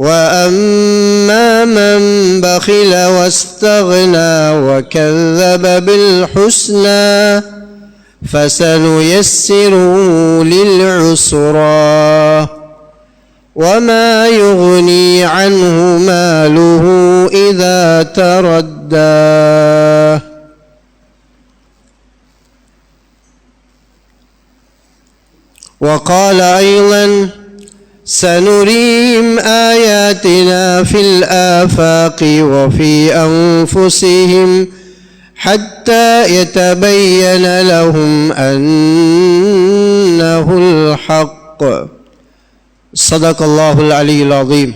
وأما من بخل واستغنى وكذب بالحسنى فسنيسره للعسرى وما يغني عنه ماله إذا تردى. وقال أيضا سنريهم آياتنا في الآفاق وفي أنفسهم حتى يتبين لهم أنه الحق. صدق الله العلي العظيم.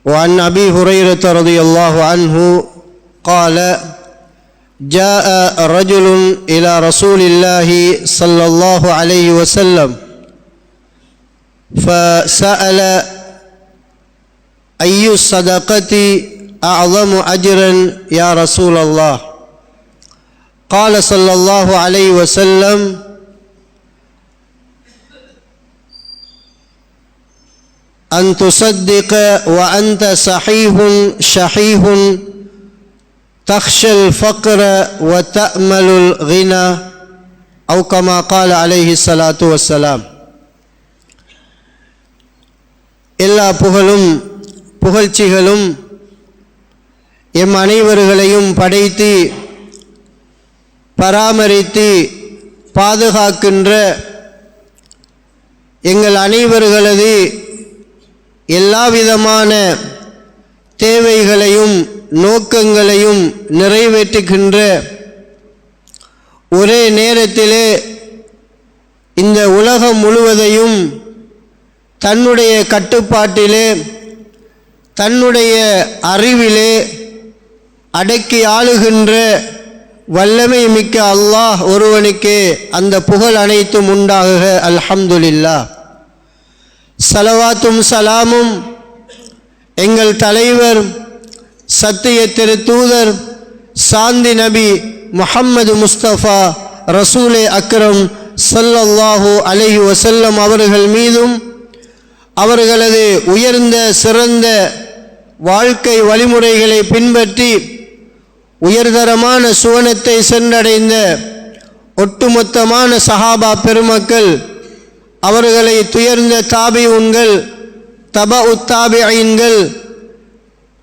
وعن أبي هريرة رضي الله عنه قال جاء رجل إلى رسول الله صلى الله عليه وسلم فسأل أي الصدقة أعظم أجرا يا رسول الله؟ قال صلى الله عليه وسلم أن تصدق وأنت صحيح شحيح تخشى الفقر وتأمل الغنى أو كما قال عليه الصلاة والسلام. எல்லா புகழும் புகழ்ச்சிகளும் எம் அனைவர்களையும் படைத்து பராமரித்து பாதுகாக்கின்ற எங்கள் அனைவர்களது எல்லாவிதமான தேவைகளையும் நோக்கங்களையும் நிறைவேற்றுகின்ற ஒரே நேரத்திலே இந்த உலகம் முழுவதையும் தன்னுடைய கட்டுப்பாட்டிலே தன்னுடைய அறிவிலே அடக்கி ஆளுகின்ற வல்லமை மிக்க அல்லாஹ் ஒருவனுக்கே அந்த புகழ் அனைத்தும் உண்டாகுக. அல்ஹம்துலில்லாஹ். ஸலவாத்தும் சலாமும் எங்கள் தலைவர் சத்திய திரு தூதர் சாந்தி நபி முஹம்மது முஸ்தபா ரசூலே அக்ரம் ஸல்லல்லாஹு அலைஹி வஸல்லம் அவர்கள் மீதும் அவர்களது உயர்ந்த சிறந்த வாழ்க்கை வழிமுறைகளை பின்பற்றி உயர்தரமான சுவனத்தை சென்றடைந்த ஒட்டுமொத்தமான சஹாபா பெருமக்கள், அவர்களை துயர்ந்த தாபிஊன்கள், தபஉ தாபிஈன்கள்,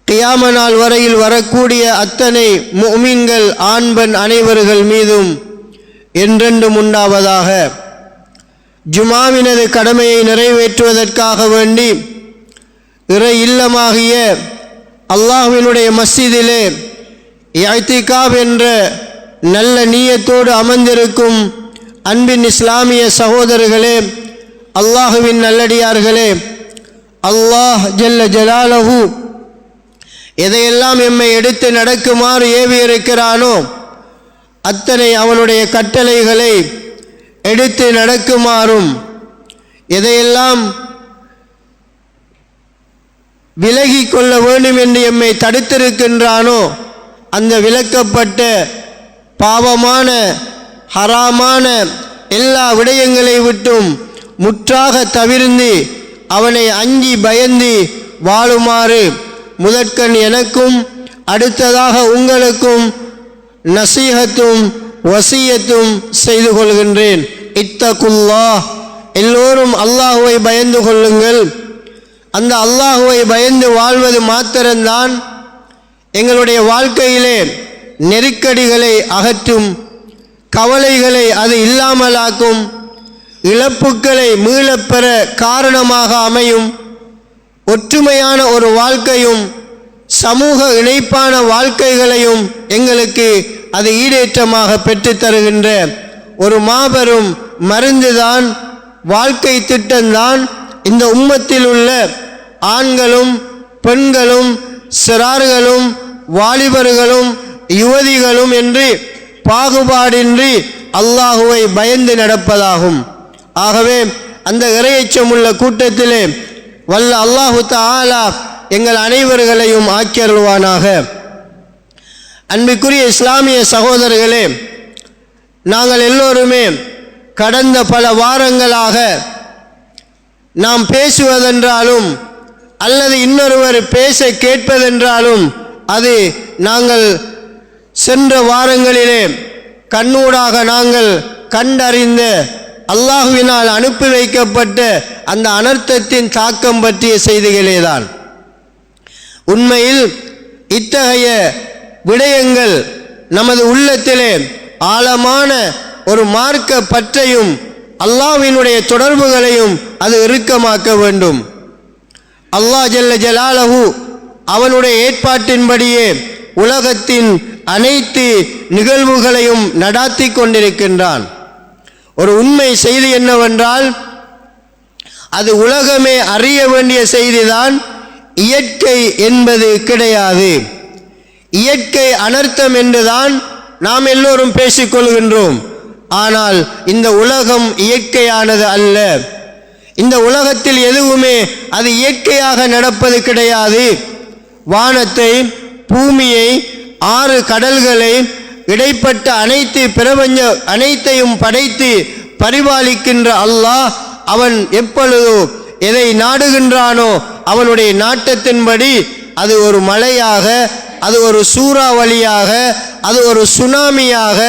கியாம நாள் வரையில் வரக்கூடிய அத்தனை முஃமின்கள் ஆண் பெண் அனைவர்கள் மீதும் என்றென்றும் உண்டாவதாக. ஜுமாவினது கடமையை நிறைவேற்றுவதற்காக வேண்டி இறை இல்லமாகிய அல்லாஹ்வினுடைய மஸ்ஜிதிலே இஅ்திகாஃப் என்ற நல்ல நியத்தோடு அமர்ந்திருக்கும் அன்பின் இஸ்லாமிய சகோதரர்களே, அல்லாஹுவின் நல்லடியார்களே, அல்லாஹ் ஜல்ல ஜலாலஹு எதையெல்லாம் எம்மை எடுத்து நடக்குமாறு ஏவியிருக்கிறானோ அத்தனை அவனுடைய கட்டளைகளை எடுத்து நடக்குமாறும், எதையெல்லாம் விலகி கொள்ள வேண்டும் என்று எம்மை தடுத்திருக்கின்றானோ அந்த விலக்கப்பட்ட பாவமான ஹராமான எல்லா விடயங்களை விட்டும் முற்றாக தவிர்ந்து அவனை அஞ்சி பயந்து வாழுமாறு முதற்கண் எனக்கும் அடுத்ததாக உங்களுக்கும் நசீஹத்தும் வசியத்தும் செய்து கொள்கின்றேன். இத்தகுல்லாஹ், எல்லோரும் அல்லாஹுவை பயந்து கொள்ளுங்கள். அந்த அல்லாஹுவை பயந்து வாழ்வது மாத்திரம்தான் எங்களுடைய வாழ்க்கையிலே நெருக்கடிகளை அகற்றும், கவலைகளை அது இல்லாமலாக்கும், இழப்புக்களை மீளப்பெற காரணமாக அமையும், ஒற்றுமையான ஒரு வாழ்க்கையும் சமூக இணைப்பான வாழ்க்கைகளையும் எங்களுக்கு அது ஈடேற்றமாக பெற்றுத் தருகின்ற ஒரு மாபெரும் மருந்துதான், வாழ்க்கை திட்டம்தான் இந்த உம்மத்தில் உள்ள ஆண்களும் பெண்களும் சிறார்களும் வாலிபர்களும் யுவதிகளும் என்று பாகுபாடின்றி அல்லாஹுவை பயந்து நடப்பதாகும். ஆகவே அந்த இறையச்சமுள்ள கூட்டத்திலே வல்ல அல்லாஹு தஆலா எங்கள் அனைவர்களையும் ஆக்கியருள்வானாக. அன்பிற்குரிய இஸ்லாமிய சகோதரர்களே, நாங்கள் எல்லோருமே கடந்த பல வாரங்களாக நாம் பேசுவதென்றாலும் அல்லது இன்னொருவர் பேச கேட்பதென்றாலும் அது நாங்கள் சென்ற வாரங்களிலே கண்ணூடாக நாங்கள் கண்டறிந்த அல்லாஹுவினால் அனுப்பி வைக்கப்பட்ட அந்த அனர்த்தத்தின் தாக்கம் பற்றிய செய்திகளேதான். உண்மையில் இத்தகைய விடயங்கள் நமது உள்ளத்திலே ஆழமான ஒரு மார்க்க பற்றையும் அல்லாஹ்வினுடைய தொடர்புகளையும் அது இறுக்கமாக்க வேண்டும். அல்லாஹ் ஜல்ல ஜலாலஹு அவனுடைய ஏற்பாட்டின்படியே உலகத்தின் அனைத்து நிகழ்வுகளையும் நடாத்தி கொண்டிருக்கின்றான். ஒரு உண்மை செய்தி என்னவென்றால், அது உலகமே அறிய வேண்டிய செய்திதான். இயற்கை என்பது கிடையாது. இயற்கை அனர்த்தம் என்றுதான் நாம் எல்லோரும் பேசிக்கொள்கின்றோம். ஆனால் இந்த உலகம் இயற்கையானது அல்ல. இந்த உலகத்தில் எதுவுமே அது இயற்கையாக நடப்பது கிடையாது. வானத்தை, பூமியை, 6 கடல்களை, இடைப்பட்ட அனைத்து பிரபஞ்ச அனைத்தையும் படைத்து பரிபாலிக்கின்ற அல்லாஹ் அவன் எப்பொழுதோ எதை நாடுகின்றானோ அவனுடைய நாட்டத்தின்படி அது ஒரு மழையாக, அது ஒரு சூறாவளியாக, அது ஒரு சுனாமியாக,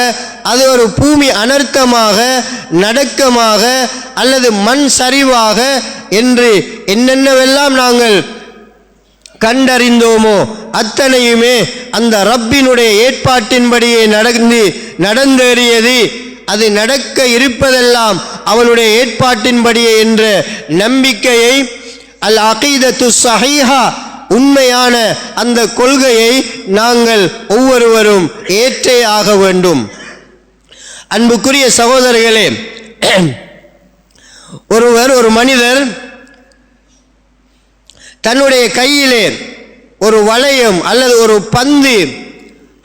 அது ஒரு பூமி அனர்த்தமாக, நடுக்கமாக அல்லது மண் சரிவாக என்று என்னென்னவெல்லாம் நாங்கள் கண்டறிந்தோமோ அத்தனையுமே அந்த ரப்பினுடைய ஏற்பாட்டின்படியே நடந்தேறியது. அது நடக்க இருப்பதெல்லாம் அவனுடைய ஏற்பாட்டின்படியே என்ற நம்பிக்கையை, அல் அகீதத்து ஸஹீஹா, உண்மையான அந்த கொள்கையை நாங்கள் ஒவ்வொருவரும் ஏற்றே ஆக வேண்டும். அன்புக்குரிய சகோதரர்களே, ஒரு மனிதர் தன்னுடைய கையிலே ஒரு வளையம் அல்லது ஒரு பந்து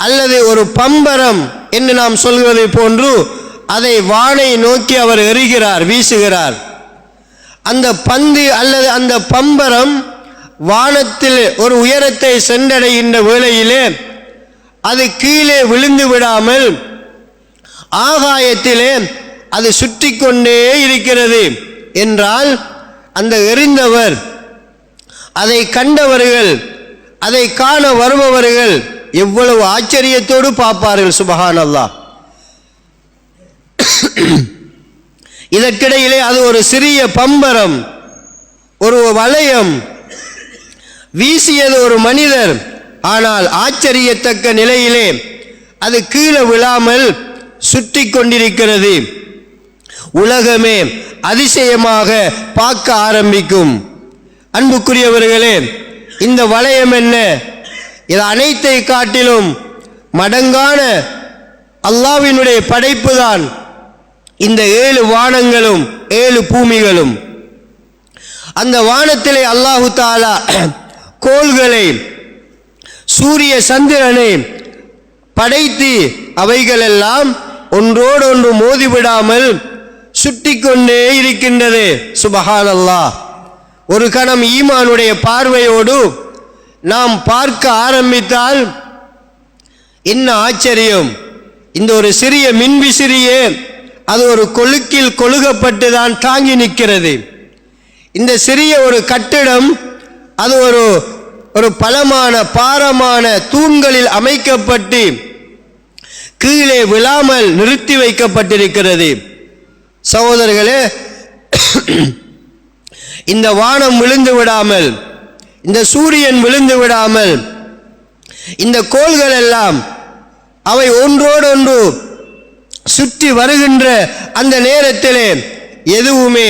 அல்லது ஒரு பம்பரம் என்று நாம் சொல்வது போன்று அதை வானை நோக்கி அவர் எறிகிறார், வீசுகிறார். அந்த பந்து அல்லது அந்த பம்பரம் வானத்தில் ஒரு உயரத்தை சென்றடைகின்ற வேளையிலே அது கீழே விழுந்து விடாமல் ஆகாயத்திலே அது சுற்றி கொண்டே இருக்கிறது என்றால், அந்த எறிந்தவர், அதை கண்டவர்கள், அதை காண வருபவர்கள் எவ்வளவு ஆச்சரியத்தோடு பார்ப்பார்கள். சுபஹானல்லாஹ். இதற்கிடையிலே அது ஒரு சிறிய பம்பரம், ஒரு வளையம், வீசியது ஒரு மனிதர். ஆனால் ஆச்சரியத்தக்க நிலையிலே அது கீழே விழாமல் சுற்றி கொண்டிருக்கிறது. உலகமே அதிசயமாக பார்க்க ஆரம்பிக்கும். அன்புக்குரியவர்களே, இந்த வளையம் என்ன? இது அனைத்தை காட்டிலும் மடங்கான அல்லாஹ்வினுடைய படைப்பு தான் இந்த 7 வானங்களும் 7 பூமிகளும். அந்த வானத்திலே அல்லாஹு தஆலா கோள்களை, சூரிய சந்திரனை படைத்து அவைகளெல்லாம் ஒன்றோடொன்று மோதிவிடாமல் சுற்றி கொண்டே இருக்கின்றது. சுபஹானல்லாஹ். ஒரு கணம் ஈமானுடைய பார்வையோடு நாம் பார்க்க ஆரம்பித்தால் என்ன ஆச்சரியம்! இந்த ஒரு சிறிய மின்விசிறியே அது ஒரு கொழுக்கில் கொழுகப்பட்டு தான் தாங்கி நிற்கிறது. இந்த சிறிய ஒரு கட்டிடம் அது ஒரு பலமான பாரமான தூண்களில் அமைக்கப்பட்டு கீழே விழாமல் நிறுத்தி வைக்கப்பட்டிருக்கிறது. சகோதரர்களே, இந்த வானம் விழுந்து விடாமல், இந்த சூரியன் விழுந்து விடாமல், இந்த கோள்கள் எல்லாம் அவை ஒன்றோடொன்று சுற்றி வருகின்ற அந்த நேரத்திலே எதுவுமே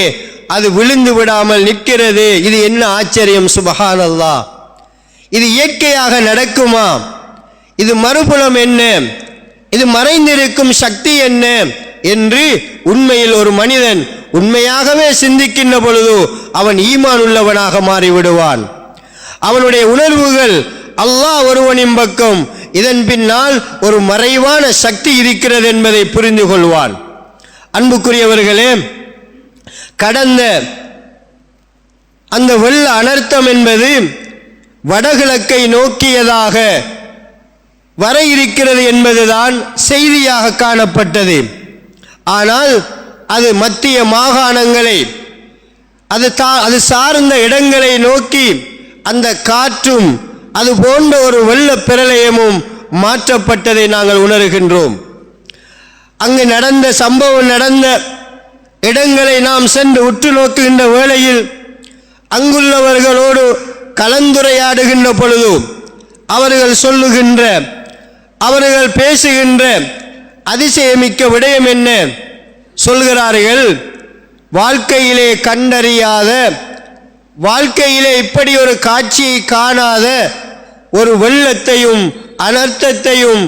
அது விழுந்து விடாமல் நிற்கிறது. இது என்ன ஆச்சரியம்! சுபஹானல்லாஹ். இது இயற்கையாக நடக்குமா? இது மறுபுலம் என்ன? இது மறைந்திருக்கும் சக்தி என்ன என்று உண்மையில் ஒரு மனிதன் உண்மையாகவே சிந்திக்கின்ற பொழுது அவன் ஈமான் உள்ளவனாக மாறிவிடுவான். அவனுடைய உணர்வுகள் அல்லாஹ் ஒருவனின் பக்கம், இதன் பின்னால் ஒரு மறைவான சக்தி இருக்கிறது என்பதை புரிந்து கொள்வான். அன்புக்குரியவர்களே, கடந்த அந்த வெள்ள அனர்த்தம் என்பது வடகிழக்கை நோக்கியதாக வர இருக்கிறது என்பதுதான் செய்தியாக காணப்பட்டது. ஆனால் அது மத்திய மாகாணங்களை அது சார்ந்த இடங்களை நோக்கி அந்த காற்றும் அது போன்ற ஒரு வெள்ள பிரளயமும் மாற்றப்பட்டதை நாங்கள் உணர்கின்றோம். அங்கு நடந்த சம்பவம் நடந்த இடங்களை நாம் சென்று உற்று நோக்குகின்ற வேளையில் அங்குள்ளவர்களோடு கலந்துரையாடுகின்ற பொழுது அவர்கள் பேசுகின்ற அதிசயமிக்க விடயம் என்ன சொல்கிறார்கள்? வாழ்க்கையிலே கண்டறியாத, வாழ்க்கையிலே இப்படி ஒரு காட்சியை காணாத ஒரு வெள்ளத்தையும் அனர்த்தத்தையும்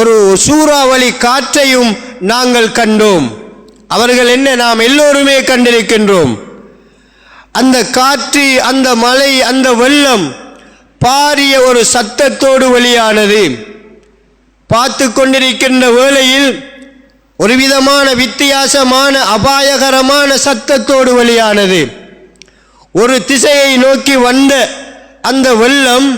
ஒரு சூறாவளி காற்றையும் நாங்கள் கண்டோம். அவர்கள் என்ன, நாம் எல்லோருமே கண்டிருக்கின்றோம். அந்த காற்று, அந்த மழை, அந்த வெள்ளம் பாரிய ஒரு சத்தத்தோடு வெளியானது. பார்த்து கொண்டிருக்கின்ற வேளையில் ஒரு விதமான வித்தியாசமான அபாயகரமான சத்தத்தோடு வெளியானது. ஒரு திசையை நோக்கி வந்த அந்த வெள்ளம்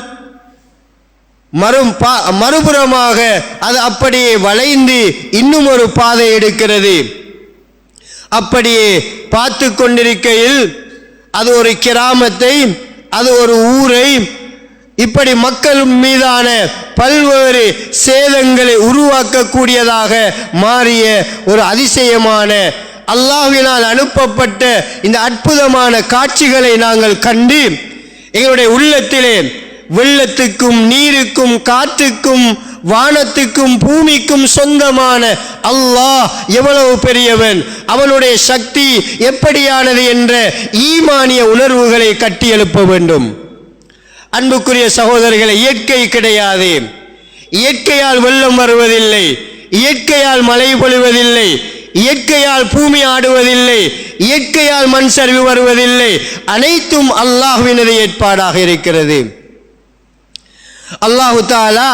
மறுபுறமாக அது அப்படியே வளைந்து இன்னும் ஒரு பாதை எடுக்கிறது. அப்படியே பார்த்து கொண்டிருக்கையில் அது ஒரு கிராமத்தை, அது ஒரு ஊரை, இப்படி மக்கள் மீதான பல்வேறு சேதங்களை உருவாக்கக்கூடியதாக மாறிய ஒரு அதிசயமான அல்லாஹ்வினால் அனுப்பப்பட்ட இந்த அற்புதமான காட்சிகளை நாங்கள் கண்டு எங்களுடைய உள்ளத்திலே வெள்ளத்துக்கும் நீருக்கும் காற்றுக்கும் வானத்துக்கும் பூமிக்கும் சொந்தமான அல்லாஹ் எவ்வளவு பெரியவன், அவனுடைய சக்தி எப்படியானது என்ற ஈமானிய உணர்வுகளை கட்டி எழுப்ப வேண்டும். அன்புக்குரிய சகோதரர்களை, இயற்கை கிடையாது. இயற்கையால் வெள்ளம் வருவதில்லை, இயற்கையால் மழை பொழிவதில்லை, இயற்கையால் பூமி ஆடுவதில்லை, இயற்கையால் மண் சரிவு வருவதில்லை. அனைத்தும் அல்லாஹ்வினது ஏற்பாடாக இருக்கிறது. அல்லாஹு தஆலா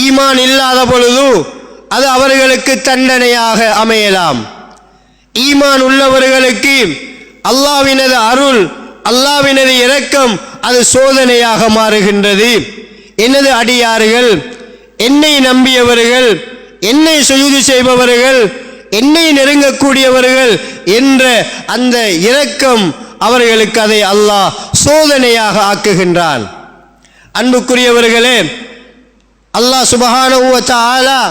ஈமான் இல்லாத பொழுது அது அவர்களுக்கு தண்டனையாக அமையலாம். ஈமான் உள்ளவர்களுக்கு அல்லாஹ்வினது அருள், அல்லாஹ்வினது இரக்கம் அது சோதனையாக மாறுகின்றது. எனது அடியார்கள், என்னை நம்பியவர்கள், என்னை சுஜூது செய்பவர்கள், என்னை நெருங்கக்கூடியவர்கள் என்ற அந்த இரக்கம் அவர்களுக்கு அதை அல்லாஹ் சோதனையாக ஆக்குகின்றான். அன்புக்குரியவர்களே, அல்லாஹ் சுப்ஹானஹு வ தஆலா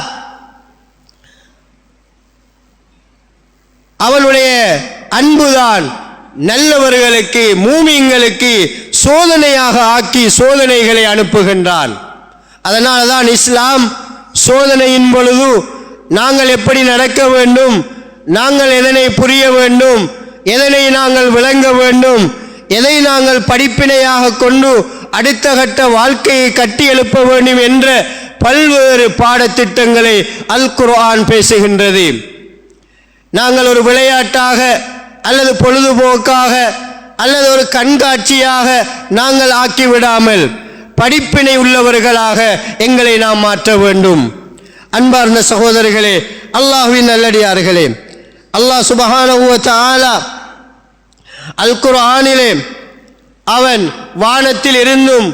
அவனுடைய அன்புதான் நல்லவர்களுக்கு, மூமின்களுக்கு சோதனையாக ஆக்கி சோதனைகளை அனுப்புகின்றான். அதனால தான் இஸ்லாம் சோதனையின் பொழுது நாங்கள் எப்படி நடக்க வேண்டும், நாங்கள் எதனை புரிய வேண்டும், எதனை நாங்கள் விளங்க வேண்டும், எதை நாங்கள் படிப்பினையாக கொண்டு அடுத்த கட்ட வாழ்க்கையை கட்டி எழுப்ப வேண்டும் என்ற பல்வேறு பாடத்திட்டங்களை அல் குர்ஆன் பேசுகின்றது. நாங்கள் ஒரு விளையாட்டாக அல்லது பொழுதுபோக்காக அல்லது ஒரு கண்காட்சியாக நாங்கள் ஆக்கிவிடாமல் படிப்பினை உள்ளவர்களாக எங்களை நாம் மாற்ற வேண்டும். அன்பார்ந்த சகோதரர்களே, அல்லாஹ்வின் நல்லடியார்களே, அல்லாஹ் சுப்ஹானஹு வ தஆலா அல் குர்ஆனிலே அவன் வானத்தில் இருந்தும்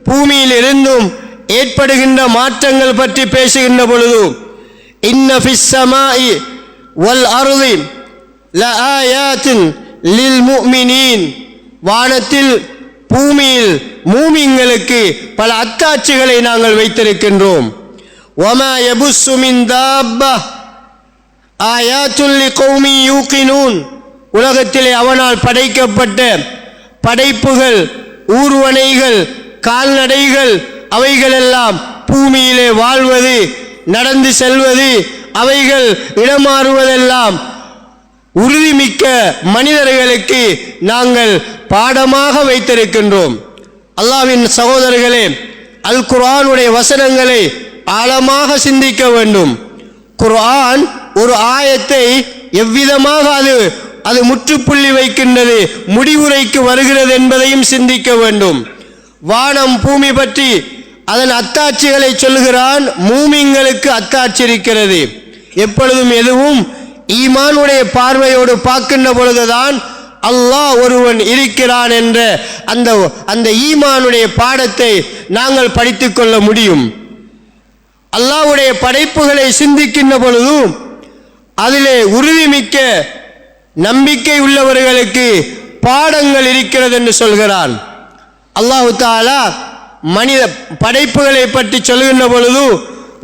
பூமியில் இருந்தும் ஏற்படுகின்ற மாற்றங்கள் பற்றி பேசுகின்ற பொழுது இன்ன ஃபிஸ் ஸமாஇ வல் அர்தி லஆயாத்தின் லில் முஃமினீன், வானத்தில் பூமியில் மூமின்களுக்கு பல அத்தாட்சிகளை நாங்கள் வைத்திருக்கின்றோம். வமா யபுஸ்ஸு மின் தாப்பா ஆயாத்துல் லிகௌமி யூகினூன், உலகத்திலே அவனால் படைக்கப்பட்ட படைப்புகள், ஊர்வனைகள், கால்நடைகள், அவைகளெல்லாம் பூமியிலே வாழ்வது, நடந்து செல்வது, அவைகள் இடமாறுவதெல்லாம் உறுதிமிக்க மனிதர்களுக்கு நாங்கள் பாடமாக வைத்திருக்கின்றோம். அல்லாஹ்வின் சகோதரர்களே, அல் குர்ஆனுடைய வசனங்களை ஆழமாக சிந்திக்க வேண்டும். குர்ஆன் ஒரு ஆயத்தை எவ்விதமாக அது முற்றுப்புள்ளி வைக்கின்றது, முடிவுரைக்கு வருகிறது என்பதையும் சிந்திக்க வேண்டும். வானம் பூமி பற்றி அதன் அத்தாட்சிகளை சொல்கிறான். மூமின்களுக்கு அத்தாட்சி இருக்கிறது. எப்பொழுதும் எதுவும் ஈமானுடைய பார்வையோடு பார்க்கின்ற பொழுதுதான் அல்லாஹ் ஒருவன் இருக்கிறான் என்ற அந்த ஈமானுடைய பாடத்தை நாங்கள் படித்துக் கொள்ள முடியும். அல்லாஹ்வுடைய படைப்புகளை சிந்திக்கின்ற பொழுதும் அதிலே உறுதிமிக்க நம்பிக்கை உள்ளவர்களுக்கு பாடங்கள் இருக்கிறது என்று சொல்கிறான். அல்லாஹு தஆலா மனித படைப்புகளை பற்றி சொல்கின்ற பொழுது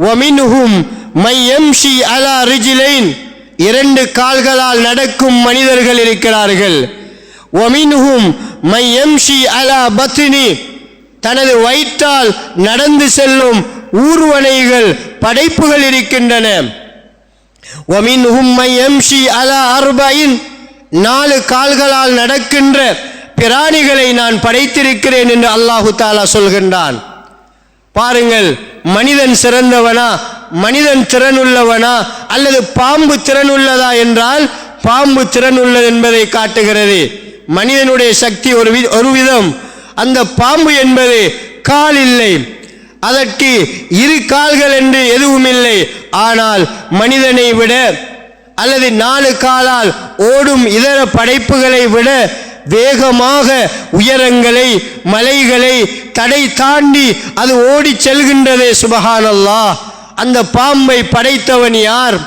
வமின்ஹும் மை யம்ஷி அலா ரிஜ்லைன், இரண்டு கால்களால் நடக்கும் மனிதர்கள் இருக்கிறார்கள். வமின்ஹும் மை யம்ஷி அலா பத்னி, தனது வயிற்றால் நடந்து செல்லும் ஊர்வனைகள் படைப்புகள் இருக்கின்றன. வமின்ஹும் மை யம்ஷி அலா அர்பஇன், நாலு கால்களால் நடக்கின்ற பிராணிகளை நான் படைத்திருக்கிறேன் என்று அல்லாஹு தஆலா சொல்கின்றான். பாருங்கள், மனிதன் சிறந்தவனா, மனிதன் திறனுள்ளவனா அல்லது பாம்பு திறனுள்ளதா என்றால் பாம்பு திறனுள்ளது என்பதை காட்டுகிறது. மனிதனுடைய சக்தி ஒரு விதம், அந்த பாம்பு என்பது கால் இல்லை, அதற்கு இரு கால்கள் என்று எதுவும் இல்லை. ஆனால் மனிதனை விட அல்லது நாலு காலால் ஓடும் இதர படைப்புகளை விட வேகமாக உயரங்களை மலைகளை தடை தாண்டி அது ஓடி செல்கின்றதே. சுபஹானல்லாஹ், அந்த பாம்பை படைத்தவன் யார்?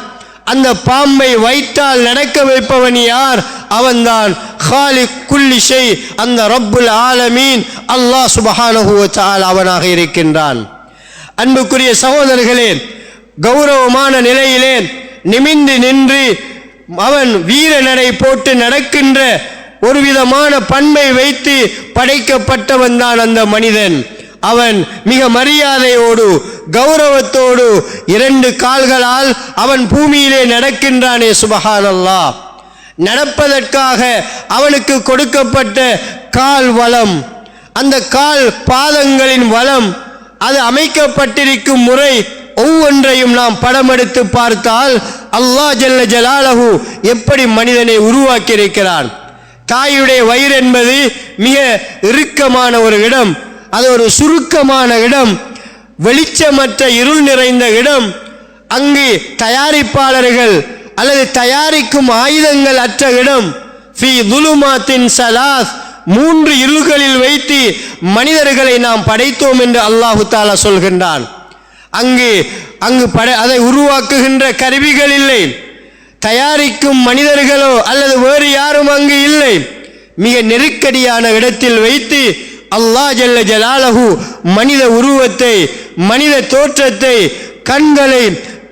அந்த பாம்பை வயிற்றால் நடக்க வைப்பவன் யார்? அவன்தான் காலிக் குல்லி ஷை, அந்த ரப்புல் ஆலமீன் அல்லாஹ் சுப்ஹானஹு வ தஆலா அவனாக இருக்கின்றான். அன்புக்குரிய சகோதரர்களே, கௌரவமான நிலையிலே நிமிர்ந்து நின்று அவன் வீர நடை போட்டு நடக்கின்ற ஒரு விதமான பண்பை வைத்து படைக்கப்பட்டவன் தான் அந்த மனிதன். அவன் மிக மரியாதையோடு கௌரவத்தோடு இரண்டு கால்களால் அவன் பூமியிலே நடக்கின்றானே. சுபஹானல்லாஹ், நடப்பதற்காக அவனுக்கு கொடுக்கப்பட்ட கால் வளம், அந்த கால் பாதங்களின் வளம், அது அமைக்கப்பட்டிருக்கும் முறை ஒவ்வொன்றையும் நாம் படம் எடுத்து பார்த்தால் அல்லாஹ் ஜல்ல ஜலாலஹு எப்படி மனிதனை உருவாக்கி இருக்கிறான். தாயுடைய வயிறு என்பது மிக இறுக்கமான ஒரு இடம், அது ஒரு சுருக்கமான இடம், வெளிச்சமற்ற இருள் நிறைந்த இடம். அங்கு தயாரிப்பாளர்கள் அல்லது தயாரிக்கும் ஆயுதங்கள் அற்ற இடம். ஃபி துலுமாத்தின் ஸலாஸ், மூன்று இருள்களில் வைத்து மனிதர்களை நாம் படைத்தோம் என்று அல்லாஹு தஆலா சொல்கின்றான். அங்கு அதை உருவாக்குகின்ற கருவிகள் இல்லை, தயாரிக்கும் மனிதர்களோ அல்லது வேறு யாரும் அங்கு இல்லை. மிக நெருக்கடியான இடத்தில் வைத்து அல்லாஹ் ஜல்ல ஜலாலஹு மனித உருவத்தை, மனித தோற்றத்தை, கண்களை,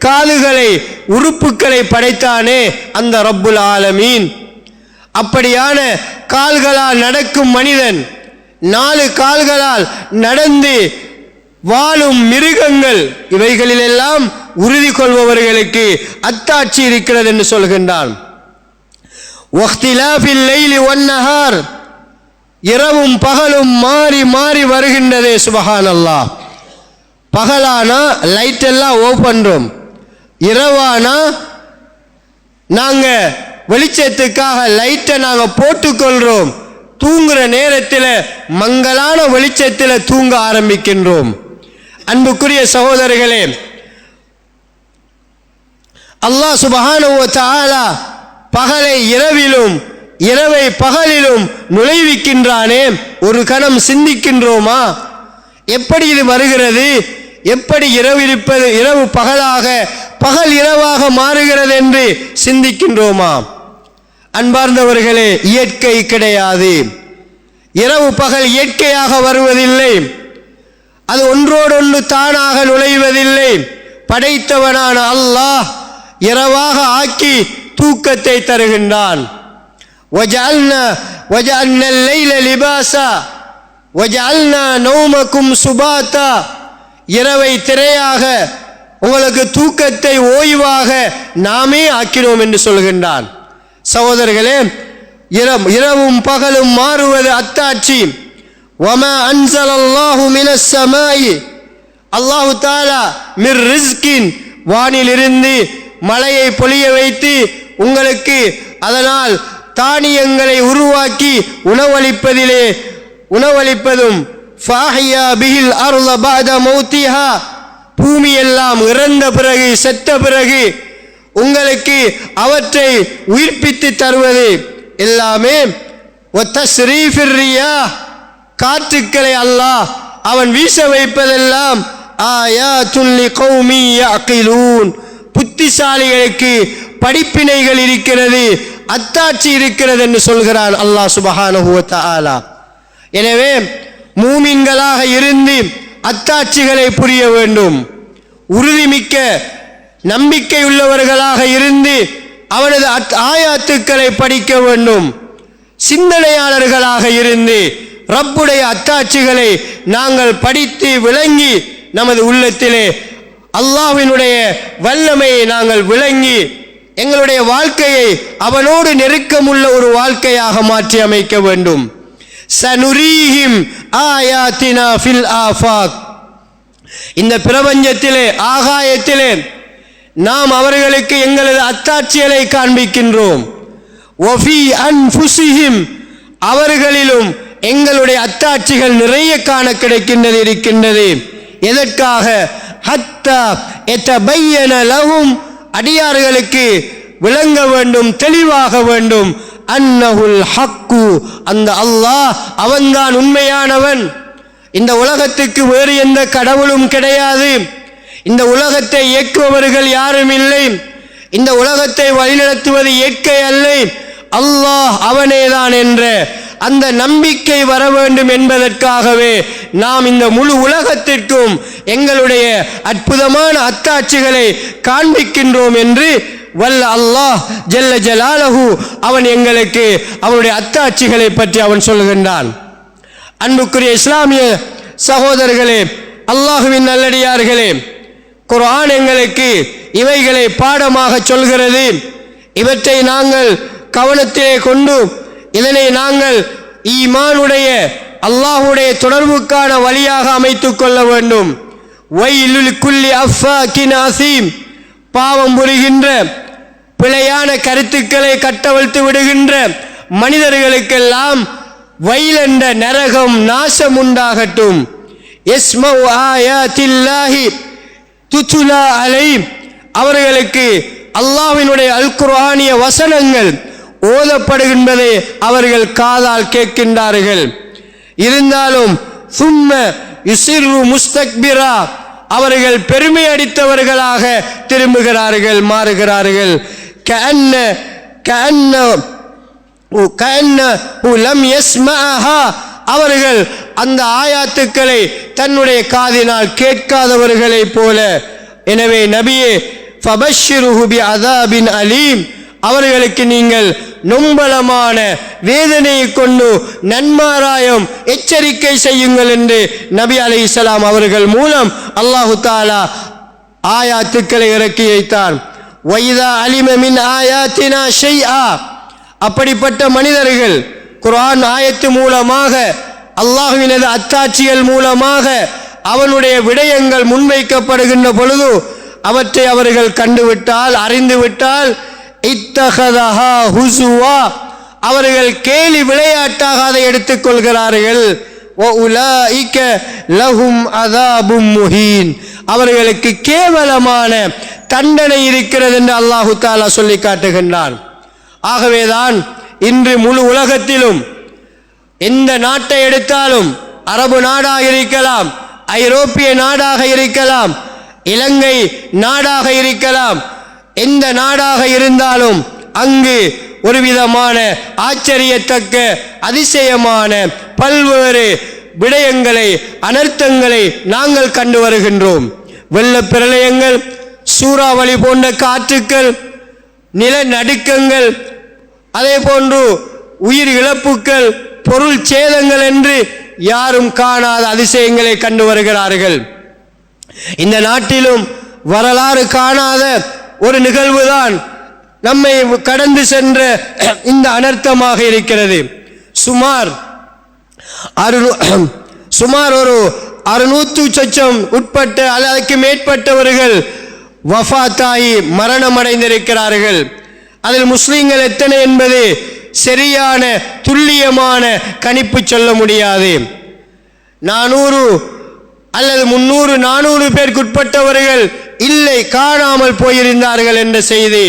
காதுகளை, உறுப்புகளை படைத்தானே அந்த ரப்புல் ஆலமீன். அப்படியான கால்களால் நடக்கும் மனிதன், நாலு கால்களால் நடந்து வாழும் மிருகங்கள், இவைகளிலெல்லாம் உறுதி கொள்பவர்களுக்கு அத்தாட்சி இருக்கிறது என்று சொல்கின்றான். வக்திலாஃபில் லைலி வன்னஹார், இரவும் பகலும் மாறி மாறி வருகின்றதே. சுபஹானல்லாஹ், பகலானா லைட் எல்லாம் ஓப் பண்றோம், இரவானா நாங்க வெளிச்சத்துக்காக லைட்டை நாங்க போட்டுக்கொள்றோம், தூங்குற நேரத்தில் மங்கலான வெளிச்சத்தில் தூங்க ஆரம்பிக்கின்றோம். அன்புக்குரிய சகோதரர்களே, அல்லாஹ் சுப்ஹானஹு வ தஆலா பகலை இரவிலும் இரவை பகலிலும் நுழைவிக்கின்றானே, ஒரு கணம் சிந்திக்கின்றோமா? எப்படி இது வருகிறது? எப்படி இரவு பகலாக பகல் இரவாக மாறுகிறது என்று சிந்திக்கின்றோமா? அன்பார்ந்தவர்களே, இயற்கை கிடையாது. இரவு பகல் இயற்கையாக வருவதில்லை, அது ஒன்றோடொன்று தானாக நுழைவதில்லை. படைத்தவனான அல்லாஹ் இரவாக ஆக்கி தூக்கத்தை தருகின்றான். وَجَعَلْنَا اللَّيْلَ لِبَاسًا وَجَعَلْنَا نَوْمَكُمْ سُبَاتًا, இரவை திரையாக உங்களுக்கு தூக்கத்தை ஓய்வாக நாமே ஆக்கினோம் என்று சொல்கின்றான். சகோதரர்களே, இரவும் பகலும் மாறுவது அத்தாட்சி. وَمَا أَنزَلَ اللَّهُ مِنَ السَّمَاءِ, அல்லாஹு தஆலா மிர் ரிஸ்கின், வானிலிருந்து மழையை பொழிய வைத்து உங்களுக்கு அதனால் தானியங்களை உருவாக்கி உணவளிப்பதும், ஃபாஹியா பிஹில் அர்த பஅத மௌத்திஹா, பூமியெல்லாம் இறந்த பிறகு செத்த பிறகு உங்களுக்கு அவற்றை உயிர்ப்பித்து தருவது எல்லாமே. வத்தஸ்ரீஃபிர் ரியாஹ், காற்றுக்களை அல்லாஹ் அவன் வீச வைப்பதெல்லாம் ஆயாத்துல் லிகௌமி யஅகிலூன், புத்திசாலிகளுக்கு படிப்பினைகள் இருக்கிறது. அத்தாட்சி இருக்கிறது என்று சொல்கிறான் அல்லாஹ் சுப்ஹானஹு வ தஆலா. எனவே மூமின்களாக இருந்து அத்தாட்சிகளை புரிய வேண்டும். உறுதிமிக்க நம்பிக்கையுள்ளவர்களாக இருந்து அவனது ஆயாத்துக்களை படிக்க வேண்டும். சிந்தனையாளர்களாக இருந்து ரப்புடைய அத்தாட்சிகளை நாங்கள் படித்து விளங்கி நமது உள்ளத்திலே அல்லாஹ்வினுடைய வல்லமையை நாங்கள் விளங்கி எங்களுடைய வாழ்க்கையை அவனோடு நெருக்கமுள்ள ஒரு வாழ்க்கையாக மாற்றி அமைக்க வேண்டும். சனுரீஹிம் ஆயாத்தினா ஃபில் ஆஃபாக், இந்த பிரபஞ்சத்திலே ஆகாயத்திலே நாம் அவர்களுக்கு எங்களது அத்தாட்சிகளை காண்பிக்கின்றோம். வஃபி அன்ஃபுஸிஹிம், அவர்களிலும் எங்களுடைய அத்தாட்சிகள் நிறைய காண இருக்கின்றது. எதற்காக? ஹத்தா எதபையன லஹும், அடியார்களுக்கு விளங்க வேண்டும், தெளிவாக வேண்டும். அன்னஹுல் ஹக்கு, அந்த அல்லாஹ் அவன்தான் உண்மையானவன். இந்த உலகத்துக்கு வேறு எந்த கடவுளும் கிடையாது. இந்த உலகத்தை இயக்குபவர்கள் யாரும் இல்லை. இந்த உலகத்தை வழிநடத்துவது இயற்கை அல்ல, அல்லாஹ் அவனேதான் என்ற அந்த நம்பிக்கை வர வேண்டும் என்பதற்காகவே நாம் இந்த முழு உலகத்திற்கும் எங்களுடைய அற்புதமான அத்தாட்சிகளை காண்பிக்கின்றோம் என்று வல்ல அல்லாஹ் ஜல்ல ஜலாலஹு அவன் எங்களுக்கு அவனுடைய அத்தாட்சிகளை பற்றி அவன் சொல்கின்றான். அன்புக்குரிய இஸ்லாமிய சகோதரர்களே, அல்லாஹுவின் நல்லடியார்களே, குர்ஆன் எங்களுக்கு இவைகளை பாடமாக சொல்கிறது. இவற்றை நாங்கள் கவனத்திலே கொண்டு இதனை நாங்கள் ஈமானுடைய அல்லாஹுடைய தொடர்புக்கான வழியாக அமைத்துக் கொள்ள வேண்டும். வைலுல் குல்லி அஃபாக்கின் அஸீம், பாவம் புரிகின்ற பிழையான கருத்துக்களை கட்டவிழ்த்து விடுகின்ற மனிதர்களுக்கெல்லாம் வைல் என்ற நரகம் நாசம் உண்டாகட்டும். யஸ்மஉ ஆயாத்தில்லாஹி துத்லா அலைஹிம், அவர்களுக்கு அல்லாஹ்வினுடைய அல் குர்ஆனிய வசனங்கள் ஓதப்படுகின்றதை அவர்கள் காதால் கேட்கின்றார்கள். இருந்தாலும் சும்ம யுசிர்ரு முஸ்தக்பிரா, அவர்கள் பெருமை அடித்தவர்களாக திரும்புகிறார்கள், மாறுகிறார்கள். லம் யஸ்மஅஹா, அவர்கள் அந்த ஆயாத்துக்களை தன்னுடைய காதினால் கேட்காதவர்களைப் போல. எனவே நபியே, ஃபபஷ்ஷிருஹு பிஅஸாபின் அலீம், அவர்களுக்கு நீங்கள் நொம்பலமான வேதனையை கொண்டு நன்மாராயம் எச்சரிக்கை செய்யுங்கள் என்று நபி அலைஹிஸ்ஸலாம் அவர்கள் மூலம் அல்லாஹு தஆலா ஆயாத்துக்களை இறக்கி வைத்தார். வைதா அலிம மின் ஆயாத்தினா ஷைஆ, அப்படிப்பட்ட மனிதர்கள் குர்ஆன் ஆயத்து மூலமாக அல்லாஹ்வினது அத்தாட்சிகள் மூலமாக அவனுடைய விடயங்கள் முன்வைக்கப்படுகின்ற பொழுது அவற்றை அவர்கள் கண்டுவிட்டால், அறிந்துவிட்டால், இத்தஹதஹா ஹுசுவா, அவர்கள் கேலி விளையாட்டாக அதை எடுத்துக்கொள்கிறார்கள். வஉலாயிக லஹும் அஸாபும் முஹீன், அவர்களுக்கு கேவலமான தண்டனை இருக்கிறது என்று அல்லாஹு தஆலா சொல்லி காட்டுகின்றான். ஆகவேதான் இன்று முழு உலகத்திலும் எந்த நாட்டை எடுத்தாலும், அரபு நாடாக இருக்கலாம், ஐரோப்பிய நாடாக இருக்கலாம், இலங்கை நாடாக இருக்கலாம், எந்த நாடாக இருந்தாலும் அங்கு ஒரு விதமான ஆச்சரியத்தக்க அதிசயமான பல்வேறு விடயங்களை, அனர்த்தங்களை நாங்கள் கண்டு வருகின்றோம். வெள்ள பிரளயங்கள், சூறாவளி போன்ற காற்றுக்கள், நிலநடுக்கங்கள், அதே போன்று உயிர் இழப்புகள், பொருள் சேதங்கள் என்று யாரும் காணாத அதிசயங்களை கண்டு வருகிறார்கள். இந்த நாட்டிலும் வரலாறு காணாத ஒரு நிகழ்வுதான் நம்மை கடந்து சென்ற இந்த அனர்த்தமாக இருக்கிறது. சுமார் ஒரு 600 உட்பட்ட அதற்கு மேற்பட்டவர்கள் வஃபாத்தாகி மரணமடைந்திருக்கிறார்கள். அதில் முஸ்லிம்கள் எத்தனை என்பது சரியான துல்லியமான கணிப்பு சொல்ல முடியாது. 400 அல்லது 300 400 பேருக்குட்பட்டவர்கள் இல்லை, காணாமல் போயிருந்தார்கள் என்ற செய்தி.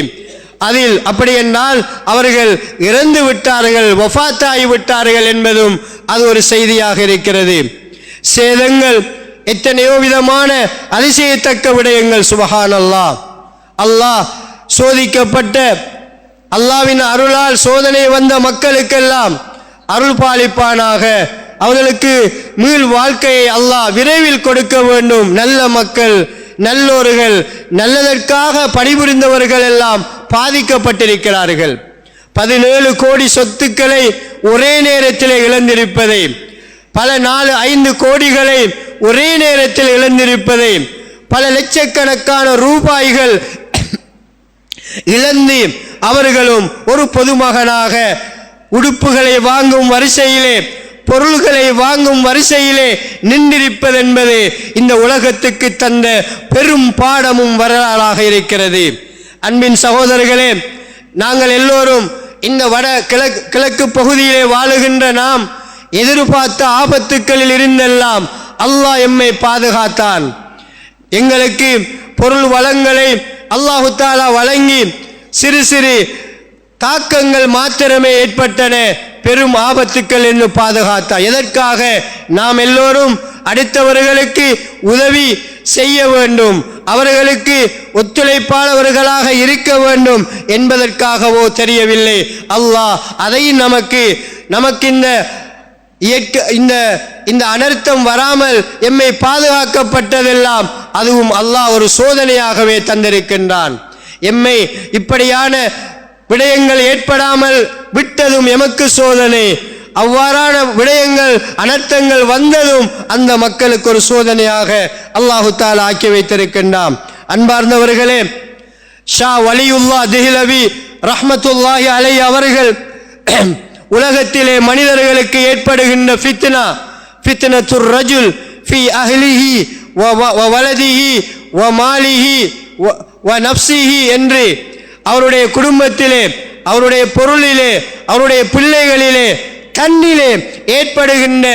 அதில் அப்படி என்றால் அவர்கள் இறந்து விட்டார்கள், வஃபாத்தாகி விட்டார்கள் என்பதும் அது ஒரு செய்தியாக இருக்கிறது. சேதங்கள் எத்தனையோ விதமான அதிசயத்தக்க விடயங்கள். சுபஹானல்லாஹ், அல்லாஹ் சோதிக்கப்பட்ட அல்லாஹ்வின் அருளால் சோதனை வந்த மக்களுக்கெல்லாம் அருள் பாலிப்பானாக. அவர்களுக்கு மீள் வாழ்க்கையை அல்லாஹ் விரைவில் கொடுக்க வேண்டும். நல்ல மக்கள், நல்லோர்கள், நல்லதற்காக பணிபுரிந்தவர்கள் எல்லாம் பாதிக்கப்பட்டிருக்கிறார்கள். 17 கோடி சொத்துக்களை ஒரே நேரத்தில் இழந்திருப்பதை, பல 4-5 கோடிகளை ஒரே நேரத்தில் இழந்திருப்பதை, பல லட்சக்கணக்கான ரூபாய்கள் இழந்து அவர்களும் ஒரு பொதுமகனாக உடுப்புகளை வாங்கும் வரிசையிலே, பொருள்களை வாங்கும் வரிசையிலே நின்றிருப்பது என்பது இந்த உலகத்துக்கு தந்த பெரும் பாடமும் வரலாறாக இருக்கிறது. அன்பின் சகோதரர்களே, நாங்கள் எல்லோரும் இந்த வட கிழக்கு பகுதியிலே வாழுகின்ற நாம் எதிர்பார்த்த ஆபத்துக்களில் இருந்தெல்லாம் அல்லாஹ் எம்மை பாதுகாத்தான். எங்களுக்கு பொருள் வளங்களை அல்லாஹு தஆலா வழங்கி சிறு சிறு தாக்கங்கள் மாத்திரமே ஏற்பட்டன, பெரும் ஆபத்துக்கள் என்று பாதுகாத்தார். எதற்காக? நாம் எல்லோரும் அடுத்தவர்களுக்கு உதவி செய்ய வேண்டும், அவர்களுக்கு ஒத்துழைப்பாளர்களாக இருக்க வேண்டும் என்பதற்காகவோ தெரியவில்லை. அல்லாஹ் அதையும் நமக்கு இந்த அனர்த்தம் வராமல் எம்மை பாதுகாக்கப்பட்டதெல்லாம் அதுவும் அல்லாஹ் ஒரு சோதனையாகவே தந்திருக்கின்றான். எம்மை இப்படியான விடயங்கள் ஏற்படாமல் விட்டதும் எமக்கு சோதனை, அவ்வாறான விடயங்கள் அனர்த்தங்கள் வந்ததும் அந்த மக்களுக்கு ஒரு சோதனையாக அல்லாஹு தஆலா ஆக்கி வைத்திருக்கின்றான். அன்பார்ந்தவர்களே, ஷா வலியுல்லாஹ் தெஹ்லவி ரஹ்மத்துல்லாஹி அலைஹி அவர்கள் உலகத்திலே மனிதர்களுக்கு ஏற்படுகின்ற ஃபித்னத்துர் ரஜுல் ஃபி அஹ்லிஹி வ வலதிஹி வ மாலிஹி வ நஃப்ஸிஹி என்று அவருடைய குடும்பத்திலே, அவருடைய பொருளிலே, அவருடைய பிள்ளைகளிலே, கண்ணிலே ஏற்படுகின்ற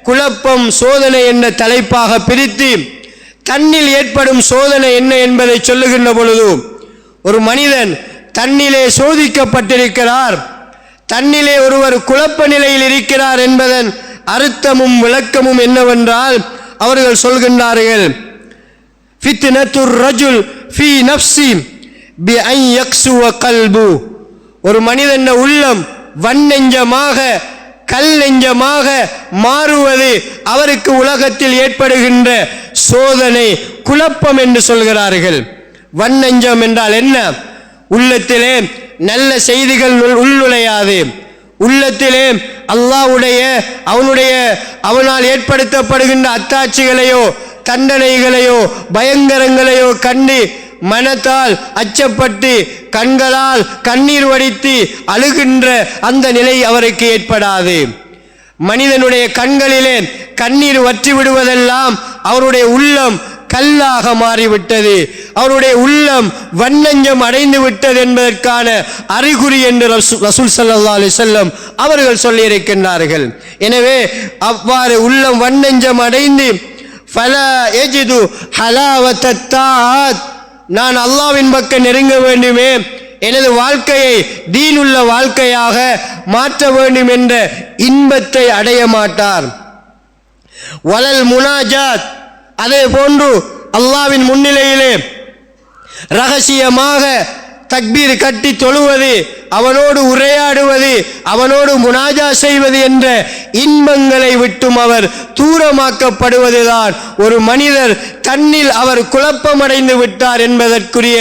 குழப்பம் சோதனை என்ற தலைப்பாக பிரித்து தன்னில் ஏற்படும் சோதனை என்ன என்பதை சொல்லுகின்ற பொழுது, ஒரு மனிதன் தன்னிலே சோதிக்கப்பட்டிருக்கிறார், தன்னிலே ஒருவர் குழப்ப நிலையில் இருக்கிறார் என்பதன் அர்த்தமும் விளக்கமும் என்னவென்றால் அவர்கள் சொல்கின்றார்கள், ஃபித்னத்துர் ரஜுல் ஃபீ நஃப்ஸி பி அன் யக்ஸுவ கல்பு. ஒரு மனிதன் உள்ளம் வன்னெஞ்சமாக கல் நெஞ்சமாக மாறுவது அவருக்கு உலகத்தில் ஏற்படுகின்ற சோதனை, குழப்பம் என்று சொல்கிறார்கள். வன்னெஞ்சம் என்றால் என்ன? உள்ளத்திலே நல்ல செய்திகள் உள்நுழையாது, உள்ளத்திலே அல்லாஹ்வுடைய அவனால் ஏற்படுத்தப்படுகின்ற அத்தாட்சிகளையோ தண்டனைகளையோ பயங்கரங்களையோ கண்டு மனத்தால் அச்சப்பட்டு கண்களால் கண்ணீர் வடித்து அழுகின்ற அந்த நிலை அவருக்கு ஏற்படாது. மனிதனுடைய கண்களிலே கண்ணீர் வற்றி விடுவதெல்லாம் அவருடைய உள்ளம் கல்லாக மாறிவிட்டது, அவருடைய உள்ளம் வன்னஞ்சம் அடைந்து விட்டது என்பதற்கான அறிகுறி என்று ரசூல் ஸல்லல்லாஹு அலைஹி வஸல்லம் அவர்கள் சொல்லியிருக்கின்றார்கள். எனவே அவ்வாறு உள்ளம் வன்னஞ்சம் அடைந்து ஃபலா யஜிது ஹலாவத்தத் தாஅத், நான் அல்லாஹ்வின் பக்கம் நெருங்க வேண்டுமே, எனது வாழ்க்கையை தீனுள்ள வாழ்க்கையாக மாற்ற வேண்டும் என்ற இன்பத்தை அடைய மாட்டார். வலல் முனாஜாத், அதே போன்று அல்லாஹ்வின் முன்னிலையிலே ரகசியமாக தக்பீர் கட்டி தொழுவது, அவனோடு உரையாடுவது, அவனோடு முனாஜா செய்வது என்ற இன்பங்களை விட்டும் அவர் தூரமாக்கப்படுவதுதான் ஒரு மனிதர் தன்னில் அவர் குழப்பமடைந்து விட்டார் என்பதற்குரிய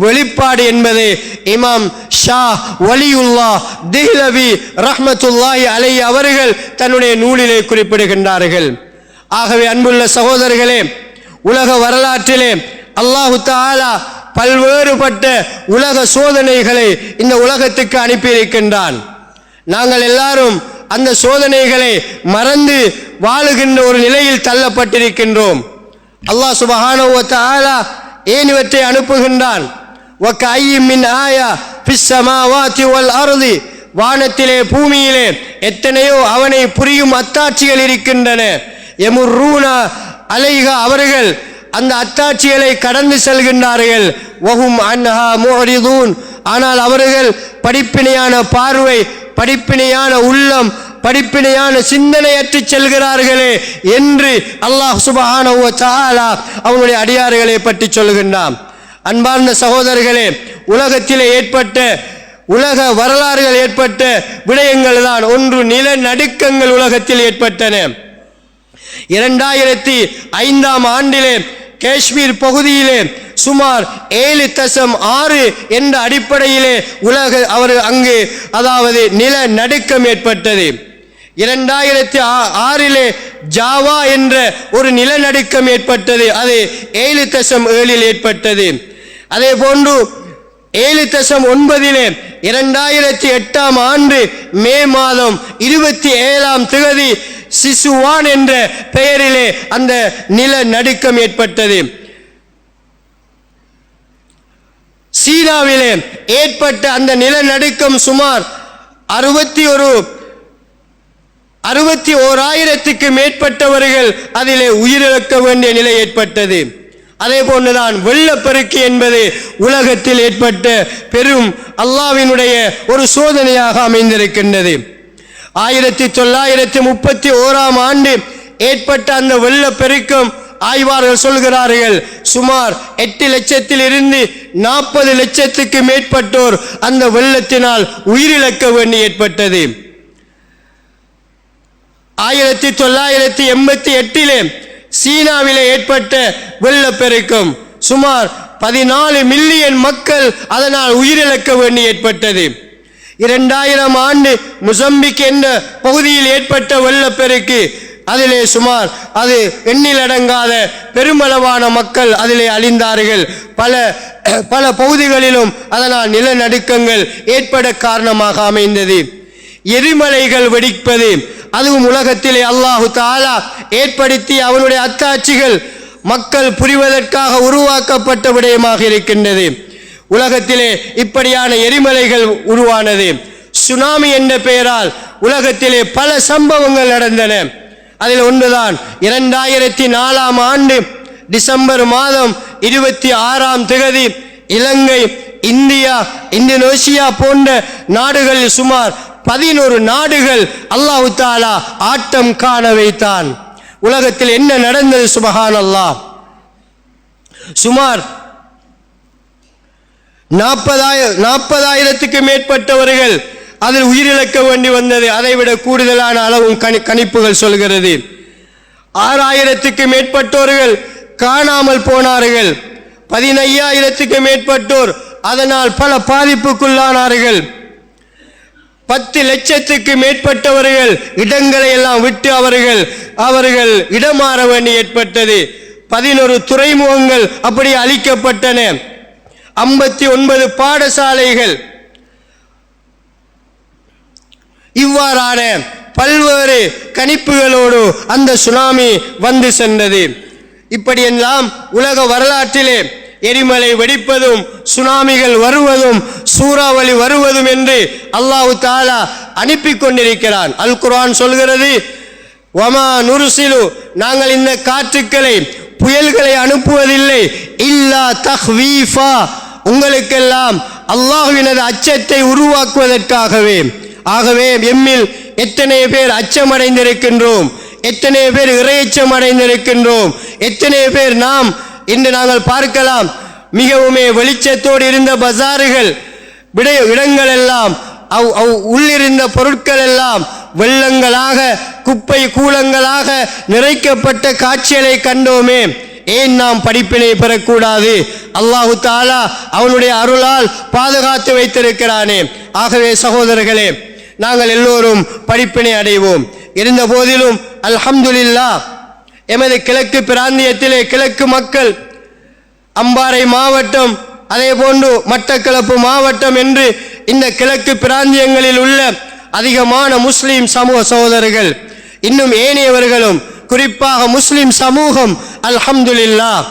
வெளிப்பாடு என்பதை இமாம் ஷா வலியுல்லாஹ் தெஹ்லவி ரஹ்மத்துல்லாஹி அலைஹி அவர்கள் தன்னுடைய நூலிலே குறிப்பிடுகின்றார்கள். ஆகவே அன்புள்ள சகோதரர்களே, உலக வரலாற்றிலே அல்லாஹு தஆலா பல்வேறுபட்ட உலக சோதனைகளை இந்த உலகத்துக்கு அனுப்பியிருக்கின்றான். நாங்கள் எல்லாரும் அந்த சோதனைகளை மறந்து வாழுகின்ற ஒரு நிலையில் தள்ளப்பட்டிருக்கின்றோம். அல்லாஹ் சுப்ஹானஹு வ தஆலா ஏன் இவற்றை அனுப்புகின்றான்? வகஅய்யிம் மின் ஆயா ஃபிஸ் ஸமாவாதி வல் அர்தி, வானத்திலே பூமியிலே எத்தனையோ அவனை புரியும் அத்தாட்சிகள் இருக்கின்றன. யமுர்ரூனா அலைஹா, அவர்கள் அந்த அத்தாட்சிகளை கடந்து செல்கின்றார்கள். வஹும் அன்ஹா முஅரிதூன், ஆனால் அவர்கள் படிப்பினையான பார்வை, படிப்பினையான உள்ளம், படிப்பினையான சிந்தனையற்று செல்கிறார்களே என்று அல்லாஹ் சுப்ஹானஹு வ தஆலா அவனுடைய அடியார்களை பற்றி சொல்கின்றான். அன்பார்ந்த சகோதரர்களே, உலகத்திலே ஏற்பட்ட உலக வரலாறுகள் ஏற்பட்ட விடயங்கள் தான். ஒன்று, நிலநடுக்கங்கள் உலகத்தில் ஏற்பட்டன. 2005ஆம் ஆண்டிலே காஷ்மீர் பகுதியிலே சுமார் 7.6 என்ற அடிப்படையிலே அங்கு அதாவது நிலநடுக்கம் ஏற்பட்டது. 2006 ஜாவா என்ற ஒரு நிலநடுக்கம் ஏற்பட்டது. அது 7.7 ஏற்பட்டது. அதே போன்று 7.9 2008ஆம் ஆண்டு மே மாதம் 27ஆம் தேதி சிசுவான் என்ற பெயரிலே அந்த நிலநடுக்கம் ஏற்பட்டது. சீனாவிலே ஏற்பட்ட அந்த நிலநடுக்கம் சுமார் 61,000க்கு மேற்பட்டவர்கள் அதிலே உயிரிழக்க வேண்டிய நிலை ஏற்பட்டது. அதே போன்றுதான் வெள்ளப்பெருக்கு என்பது உலகத்தில் ஏற்பட்ட பெரும் அல்லாஹ்வினுடைய ஒரு சோதனையாக அமைந்திருக்கின்றது. 1931ஆம் ஆண்டு ஏற்பட்ட அந்த வெள்ளப்பெருக்கம் ஆய்வாளர்கள் சொல்கிறார்கள் சுமார் 8 லட்சத்திலிருந்து 40 லட்சத்துக்கு மேற்பட்டோர் அந்த வெள்ளத்தினால் உயிரிழக்க வேண்டி ஏற்பட்டது. 1988 சீனாவிலே ஏற்பட்ட வெள்ளப்பெருக்கம் சுமார் 14 மில்லியன் மக்கள் அதனால் உயிரிழக்க வேண்டி ஏற்பட்டது. 2000ஆம் ஆண்டு மொசாம்பிக் என்ற பகுதியில் ஏற்பட்ட வெள்ளப்பெருக்கு அதிலே சுமார் அது எண்ணிலடங்காத பெருமளவான மக்கள் அதிலே அழிந்தார்கள். பல பகுதிகளிலும் அதனால் நிலநடுக்கங்கள் ஏற்பட காரணமாக அமைந்தது. எரிமலைகள் வெடிப்பது அதுவும் உலகத்திலே அல்லாஹு தஆலா ஏற்படுத்தி அவனுடைய அத்தாட்சிகள் மக்கள் புரிவதற்காக உருவாக்கப்பட்ட விடயமாக இருக்கின்றது. உலகத்திலே இப்படியான எரிமலைகள் உருவானது. சுனாமி என்ற பெயரால் உலகத்திலே பல சம்பவங்கள் நடந்தன. அதில் ஒன்றுதான் 2004ஆம் ஆண்டு டிசம்பர் மாதம் 26ஆம் தேதி இலங்கை, இந்தியா, இந்தோனேசியா போன்ற நாடுகளில் சுமார் 11 நாடுகள் அல்லாஹ் தஆலா ஆட்டம் காண வைத்தான். உலகத்தில் என்ன நடந்தது? சுப்ஹானல்லாஹ். சுமார் 40,000க்கு மேற்பட்டவர்கள் அதில் உயிரிழக்க வேண்டி வந்தது. அதைவிட கூடுதலான அளவும் கணிப்புகள் சொல்கிறது. 6,000க்கு மேற்பட்டோர்கள் காணாமல் போனார்கள். 15,000க்கு மேற்பட்டோர் அதனால் பல பாதிப்புக்குள்ளானார்கள். 10 லட்சத்துக்கு மேற்பட்டவர்கள் இடங்களை எல்லாம் விட்டு அவர்கள் இடமாற வேண்டி ஏற்பட்டது. 11 துறைமுகங்கள் அப்படி அழிக்கப்பட்டன. 59 பாடசாலைகள், இவ்வாறான பல்வேறு கணிப்புகளோடு அந்த சுனாமி வந்து சென்றது. இப்படியெல்லாம் உலக வரலாற்றிலே எரிமலை வெடிப்பதும் சுனாமிகள் வருவதும் சூறாவளி வருவதும் என்று அல்லாஹ் தஆலா அனுப்பி கொண்டிருக்கிறான். அல் குர்ஆன் சொல்கிறது, வமா நுர்சிலு, நாங்கள் இந்த காற்றுக்களை புயல்களை அனுப்புவதில்லை, இல்லா தஹ்வீஃபா, உங்களுக்கெல்லாம் அல்லாஹ்வினது அச்சத்தை உருவாக்குவதற்காகவே. ஆகவே எம்மில் எத்தனை பேர் அச்சமடைந்திருக்கின்றோம், எத்தனை பேர் இறையச்சம் அடைந்திருக்கின்றோம், எத்தனை பேர் நாம் இன்று நாங்கள் பார்க்கலாம். மிகவுமே வெளிச்சத்தோடு இருந்த பஜார்கள் இடங்கள் எல்லாம் உள்ளிருந்த பொருட்கள் எல்லாம் வெள்ளங்களாக குப்பை கூலங்களாக நிறைக்கப்பட்ட காட்சிகளை கண்டோமே. ஏன் நாம் படிப்பினை பெறக்கூடாது? அல்லாஹு தஆலா அவனுடைய அருளால் பாதுகாத்து வைத்திருக்கிறானே. ஆகவே சகோதரர்களே, நாங்கள் எல்லோரும் படிப்பினை அடைவோம். இருந்த போதிலும் அல்ஹம்துலில்லாஹ், எமது கிழக்கு பிராந்தியத்திலே கிழக்கு மக்கள் அம்பாறை மாவட்டம், அதே போன்று மட்டக்களப்பு மாவட்டம் என்று இந்த கிழக்கு பிராந்தியங்களில் உள்ள அதிகமான முஸ்லிம் சமூக சகோதரர்கள், இன்னும் ஏனையவர்களும், குறிப்பாக முஸ்லிம் சமூகம் அல்ஹம்துலில்லாஹ்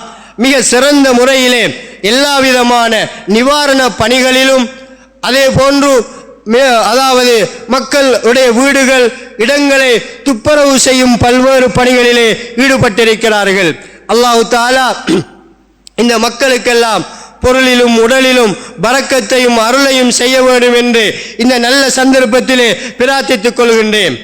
மிக சிறந்த முறையிலே எல்லா விதமான நிவாரண பணிகளிலும், அதே போன்று அதாவது மக்களுடைய வீடுகள் இடங்களை துப்புரவு செய்யும் பல்வேறு பணிகளிலே ஈடுபட்டிருக்கிறார்கள். அல்லாஹ் தஆலா இந்த மக்களுக்கெல்லாம் பொருளிலும் உடலிலும் பரக்கத்தையும் அருளையும் செய்ய வேண்டும் என்று இந்த நல்ல சந்தர்ப்பத்திலே பிரார்த்தித்துக் கொள்கின்றேன்.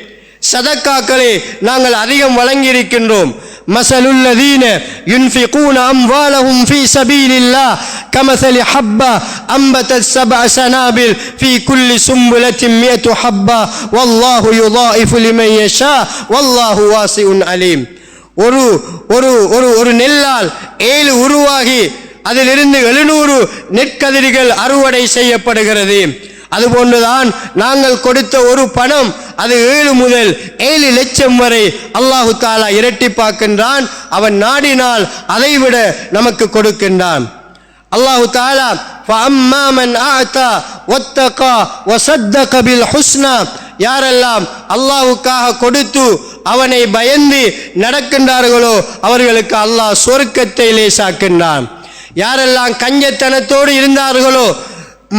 சதக்காக்களை நாங்கள் அதிகம் வழங்கி இருக்கின்றோம். مثل الذين ينفقون أموالهم في سبيل الله كمثل حبة أنبتت 7 سنابل في كل سنبلة 100 حبة والله يضاعف لمن يشاء والله واسع عليم. ஒரு ஒரு ஒரு ஒரு நெல்லால் 7 உருவாகி அதிலிருந்து 700 நெற்கதிர்கள் அறுவடை செய்யப்படுகிறது. அதுபோன்றுதான் நாங்கள் கொடுத்த ஒரு பணம் அது 7 முதல் 7 லட்சம் வரை அல்லாஹு தாலா இரட்டிப்பாக்கின்றான். அவன் நாடினால் அதைவிட நமக்கு கொடுக்கின்றான். அல்லாஹு தாலா فَأَمَّا مَنْ أَعْطَى وَاتَّقَى وَصَدَّقَ بِالْحُسْنَى யாரெல்லாம் அல்லாஹ்வுக்காக கொடுத்து அவனை பயந்து நடக்கின்றார்களோ அவர்களுக்கு அல்லாஹ் சொர்க்கத்தை லேசாக்கின்றான். யாரெல்லாம் கஞ்சத்தனத்தோடு இருந்தார்களோ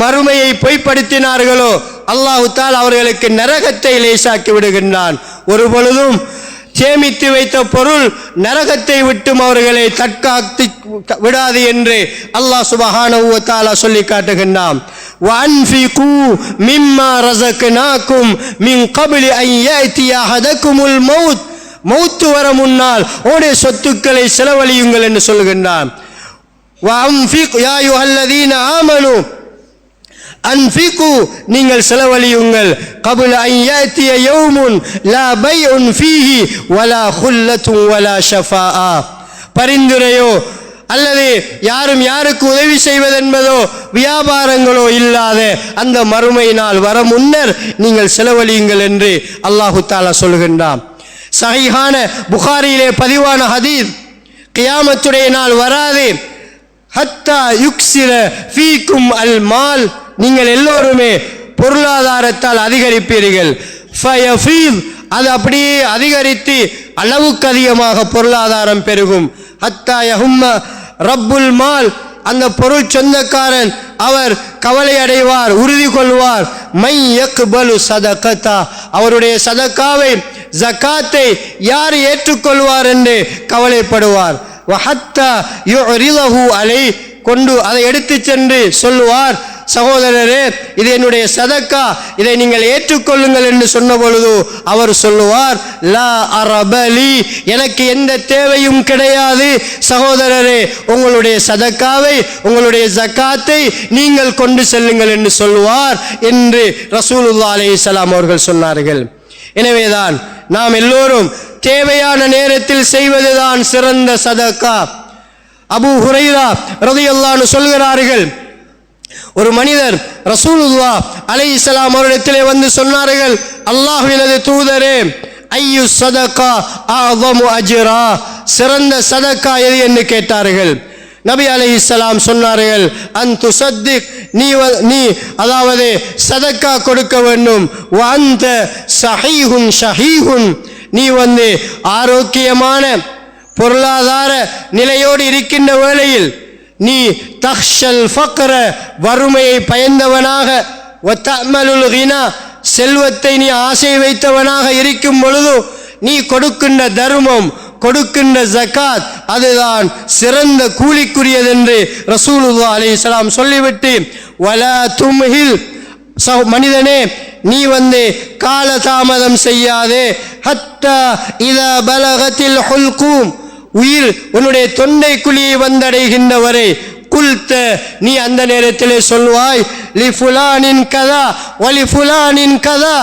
மறுமையை பொய்ப்படுத்தினார்களோ அல்லாஹ் தஆலா அவர்களுக்கு நரகத்தை லேசாக்கி விடுகின்றான். ஒரு பொழுதும் சேமித்து வைத்த பொருள் நரகத்தை விட்டும் அவர்களை தற்காத்து விடாது என்று அல்லாஹ் சுப்ஹானஹு வ தஆலா சொல்லி காட்டுகின்றான். வஅன்ஃபிகு மிம்மா ரஸக்னாகும் மின் கப்லி அன் யாத்திய அஹதகுமுல் மௌத் மௌத் வர முன்னால் உடைய சொத்துக்களை செலவழியுங்கள் என்று சொல்கின்றான். வஅன்ஃபிகு யா அய்யுஹல்லதீன ஆமனு அன்ஃபிகு நீங்கள் செலவழியுங்கள் கப்ல அன் யாத்திய யௌமுன் லா பைஉன் ஃபீஹி வலா குல்லத்துன் வலா ஷஃபாஆ பரிந்துரையோ அல்லது யாரும் யாருக்கு உதவி செய்வதென்பதோ வியாபாரங்களோ இல்லாத அந்த மறுமை நாள் வர முன்னர் நீங்கள் செலவழியுங்கள் என்று அல்லாஹு தஆலா சொல்கின்றான். சஹீஹான புகாரியிலே பதிவான ஹதீஸ், கியாமத்துடைய நாள் வராது ஹத்தா யுக்ஸிர ஃபீக்கும் அல் மால் நீங்கள் எல்லோருமே பொருளாதாரத்தால் அதிகரிப்பீர்கள். ஃபயஃபீத் அது அப்படியே அதிகரித்து அளவுக்கு அதிகமாக பொருளாதாரம் பெருகும். ஹத்தா யஹும்ம ரப்புல் மால் அந்த பொருள் சொந்தக்காரன் அவர் கவலை அடைவார், உறுதி கொள்வார். மை யக்பலு சதகதா அவருடைய சதகாவை ஜகாத்தை யார் ஏற்றுக்கொள்வார் என்று கவலைப்படுவார். வஹத்தா யுரிலஹு அலை கொண்டு அதை எடுத்து சென்று சொல்லுவார், சகோதரரே இது என்னுடைய சதக்கா, இதை நீங்கள் ஏற்றுக்கொள்ளுங்கள் என்று சொன்ன பொழுது அவர் சொல்லுவார், லா அரபலி எனக்கு எந்த தேவையும் கிடையாது சகோதரரே, உங்களுடைய சதக்காவை உங்களுடைய ஜகாத்தை நீங்கள் கொண்டு செல்லுங்கள் என்று சொல்லுவார் என்று ரசூலுல்லாஹி அலைஹிஸ்ஸலாம் அவர்கள் சொன்னார்கள். எனவேதான் நாம் எல்லோரும் தேவையான நேரத்தில் செய்வதுதான் சிறந்த சதக்கா. அபூ ஹுரைரா ரலியல்லாஹு அன்ஹு சொல்கிறார்கள், ஒரு மனிதர் ரசூலுல்லாஹ் அலைஹிஸ்ஸலாம் அவரிடத்திலே வந்து சொன்னார்கள், அல்லாஹ்வினது தூதரே ஐயு சதகா அஅஸமு அஜ்ரா சிறந்த சதக்கா எது என்று கேட்டார்கள். நபி அலைஹிஸ்ஸலாம் சொன்னார்கள், அன் துஸத்திக் நீ அதாவது சதக்கா கொடுக்க வேண்டும். வ அன்த ஸஹீஹுன் ஷஹீஹுன் நீ ஆரோக்கியமான பொருளாதார நிலையோடு இருக்கின்ற வேளையில் நீ தக்ஷல் ஃபக்ர வறுமையை பயந்தவனாக, வதஅமலுல் கினா செல்வத்தை நீ ஆசை வைத்தவனாக இருக்கும் பொழுது நீ கொடுக்கின்ற தர்மம் கொடுக்கின்ற ஜகாத் அதுதான் சிறந்த கூலிக்குரியது என்று ரசூலுல்லாஹி அலைஹிஸ்ஸலாம் சொல்லிவிட்டு, வலா தும்ஹில் மனிதனே நீ காலதாமதம் செய்யாதே, ஹத்தா இதா பலகத்தில் ஹுல்கூம் உயிர் உன்னுடைய தொண்டை குழியை வந்தடைகின்ற வரை குல்த நீ அந்த நேரத்திலே சொல்வாய், லி ஃபுலானின் கதா வலி ஃபுலானின் கதா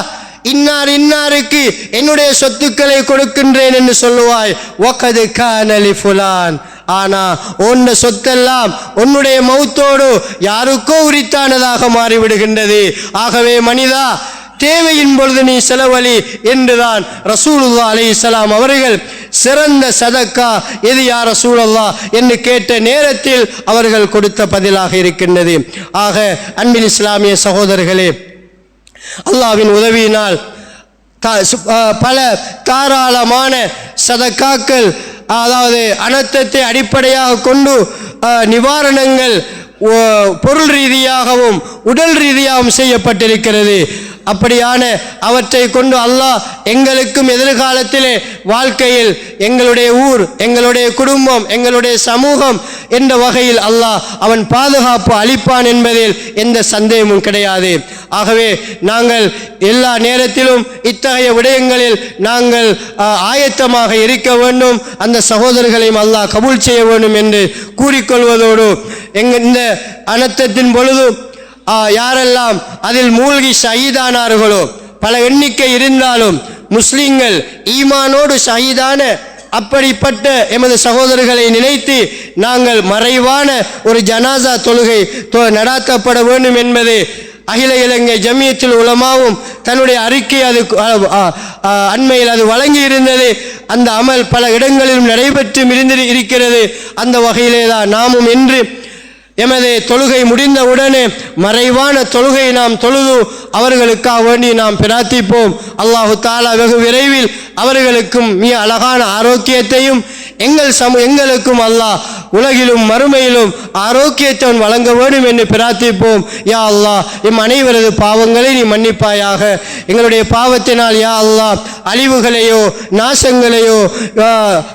இன்னார் இன்னாருக்கு என்னுடைய சொத்துக்களை கொடுக்கின்றேன் என்று சொல்லுவாய். வகது கான லி ஃபுலான் ஆனா உன்ன சொத்தெல்லாம் உன்னுடைய மௌத்தோடு யாருக்கோ உரித்தானதாக மாறிவிடுகின்றது. ஆகவே மனிதா தேவையின் பொழுது நீ செலவழி என்றுதான் ரசூலுல்லாஹி அலைஹிஸ்ஸலாம் அவர்கள் சிறந்த சதக்கா எது யா ரசூலல்லாஹ் என்று கேட்ட நேரத்தில் அவர்கள் கொடுத்த பதிலாக இருக்கின்றது. ஆக அன்பின் இஸ்லாமிய சகோதரர்களே, அல்லாஹ்வின் உதவியினால் பல தாராளமான சதக்காக்கள் அதாவது அனர்த்தத்தை அடிப்படையாக கொண்டு நிவாரணங்கள் பொருள் ரீதியாகவும் உடல் ரீதியாகவும் செய்யப்பட்டிருக்கிறது. அப்படியான அவற்றை கொண்டு அல்லாஹ் எங்களுக்கும் எதிர்காலத்திலே வாழ்க்கையில் எங்களுடைய ஊர், எங்களுடைய குடும்பம், எங்களுடைய சமூகம் என்ற வகையில் அல்லாஹ் அவன் பாதுகாப்பு அளிப்பான் என்பதில் எந்த சந்தேகமும் கிடையாது. ஆகவே நாங்கள் எல்லா நேரத்திலும் இத்தகைய விடயங்களில் நாங்கள் ஆயத்தமாக இருக்க வேண்டும். அந்த சகோதரர்களையும் அல்லாஹ் கபூல் செய்ய வேண்டும் என்று கூறிக்கொள்வதோடு, இந்த அனர்த்தத்தின் பொழுது யாரெல்லாம் அதில் மூழ்கி ஷஹீதானார்களோ, பல எண்ணிக்கை இருந்தாலும் முஸ்லிம்கள் ஈமானோடு ஷஹீதான அப்படிப்பட்ட எமது சகோதரர்களை நினைத்து நாங்கள் மறைவான ஒரு ஜனாசா தொழுகை நடாத்தப்பட வேண்டும் என்பது அகில இலங்கை ஜமியத்துல் உலமாவும் தன்னுடைய அறிக்கை அது அண்மையில் அது வழங்கி இருந்தது. அந்த அமல் பல இடங்களிலும் நடைபெற்றும் இருக்கிறது. அந்த வகையிலே தான் நாமும் இன்று எமது தொழுகை முடிந்தவுடனே மறைவான தொழுகை நாம் தொழுது அவர்களுக்காக வேண்டி நாம் பிரார்த்திப்போம். அல்லாஹு தாலா வெகு விரைவில் அவர்களுக்கும் மிக அழகான ஆரோக்கியத்தையும் எங்களுக்கும் அல்லாஹ் உலகிலும் மறுமையிலும் ஆரோக்கியத்தை வழங்க வேண்டும் என்று பிரார்த்திப்போம். யா அல்லாஹ், எம் அனைவரது பாவங்களை நீ மன்னிப்பாயாக. எங்களுடைய பாவத்தினால் யா அல்லாஹ் அழிவுகளையோ நாசங்களையோ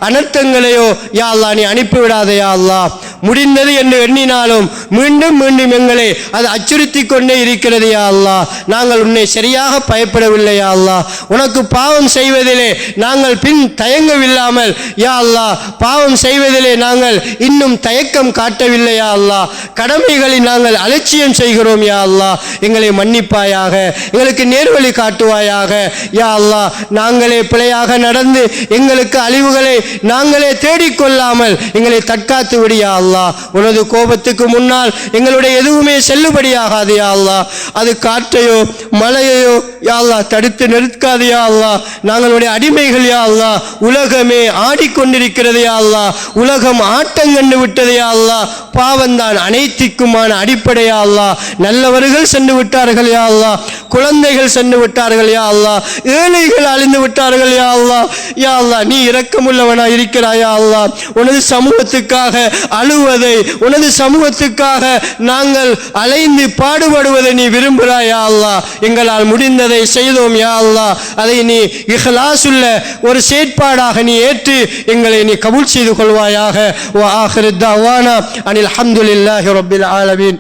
அனர்த்தங்களையோ யா அல்லாஹ் நீ அனுப்பிவிடாத. யா அல்லாஹ், முடிந்தது என்று எண்ணினாலும் மீண்டும் மீண்டும் எங்களை அது அச்சுறுத்தி கொண்டே இருக்கிறது. யா அல்லாஹ், நாங்கள் உன்னை சரியாக பயப்படவில்லை. யா அல்லாஹ், உனக்கு பாவம் செய்வதிலே நாங்கள் பின் தயங்கவில்லாமல் யா அல்லாஹ் பாவம் செய்வதிலே நாங்கள் இன்னும் தயக்கம் காட்டவில்லை. யா அல்லாஹ், கடமைகளை நாங்கள் அலட்சியம் செய்கிறோம். யா அல்லாஹ், எங்களை மன்னிப்பாயாக, எங்களுக்கு நேர்வழி காட்டுவாயாக. யா அல்லாஹ், நாங்களே பிழையாக நடந்து எங்களுக்கு அழிவுகளை நாங்களே தேடிக்கொள்ளாமல் எங்களை தற்காத்து விடு. யா அல்லாஹ், உனது கோபத்துக்கு முன்னால் எங்களுடைய எதுவுமே செல்லுபடியாகாது. யா அல்லாஹ், அது காற்றையோ மழையையோ யா அல்லாஹ் தடுத்து நிற்காது. யா அல்லாஹ், நாங்களுடைய அடிமைகள். யா அல்லாஹ், உலகமே ஆடிக்கொண்டிருக்கிறது. யா அல்லாஹ், உலகம் ஆட்டங்கண்டு விட்டது. யா அல்லாஹ், பாவம்தான் அனைத்திற்குமான அடிப்படை. யா அல்லாஹ், நல்லவர்கள் சென்று விட்டார்கள். யா அல்லாஹ், குழந்தைகள் சென்று விட்டார்கள். யா அல்லாஹ், ஏழைகள் அழிந்து விட்டார்கள். யா அல்லாஹ், யா அல்லாஹ், நீ இரக்கமுள்ளவனாய் இருக்கிறாய். யா அல்லாஹ், உனது சமூகத்துக்காக அழுவதை, உனது சமூகத்துக்காக நாங்கள் அலைந்து பாடுபடுவதை நீ விரும்புகிறாய். யா அல்லாஹ், எங்களால் முடிந்ததை செய்தோம். யா அல்லாஹ், அதை நீ இஹ்லாசுள்ள ஒரு செயற்பாடாக நீ ஏற்று எங்களை நீ கபூல் செய்து கொள்வாயாக. வ ஆகிரு தஅவானா அனில் ஹம்துலில்லாஹி ரப்பில் ஆலமீன்.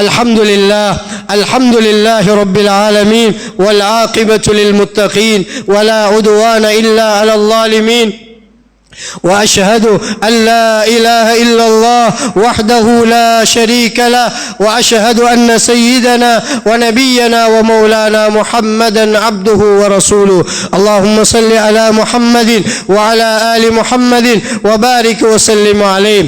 الحمد لله رب العالمين والعاقبة للمتقين ولا عدوان إلا على الظالمين وأشهد أن لا إله إلا الله وحده لا شريك له وأشهد أن سيدنا ونبينا ومولانا محمدا عبده ورسوله. اللهم صل على محمد وعلى آل محمد وبارك وسلم عليه.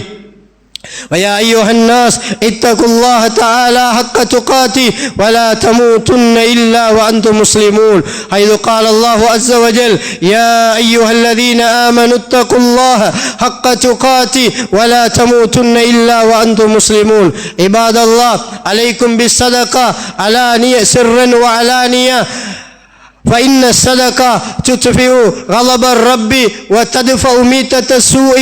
ويا أيها الناس اتقوا الله تعالى حق تقاته ولا تموتن إلا وأنتم مسلمون، حيث قال الله عز وجل: يا أيها الذين آمنوا اتقوا الله حق تقاته ولا تموتن إلا وأنتم مسلمون. عباد الله، عليكم بالصدقة علانية، سرا وعلانية، فإن الصدقة تطفئ غضب الرب وتدفع ميتة السوء،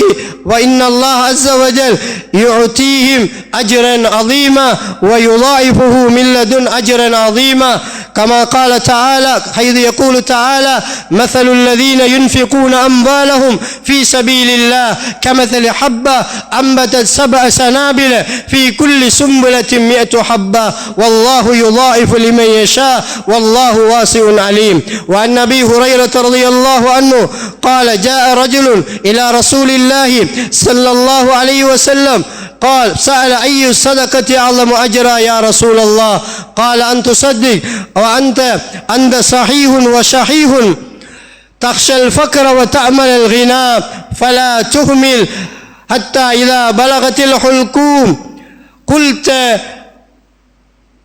وإن الله عز وجل يعطيهم أجرا عظيما ويضاعفه من لدن أجرا عظيما، كما قال تعالى، حيث يقول تعالى: مثل الذين ينفقون أموالهم في سبيل الله كمثل حبة أنبتت 7 سنابل في كل سنبلة 100 حبة والله يضاعف لمن يشاء والله واسع عليم. وعن أبي هريرة رضي الله عنه قال: جاء رجل إلى رسول الله صلى الله عليه وسلم قال: سأل أي الصدقة أعظم أجرا يا رسول الله؟ قال: أن تصدق وأنت صحيح وشحيح تخشى الفقر وتأمل الغنى فلا تهمل حتى إذا بلغت الحلقوم قلت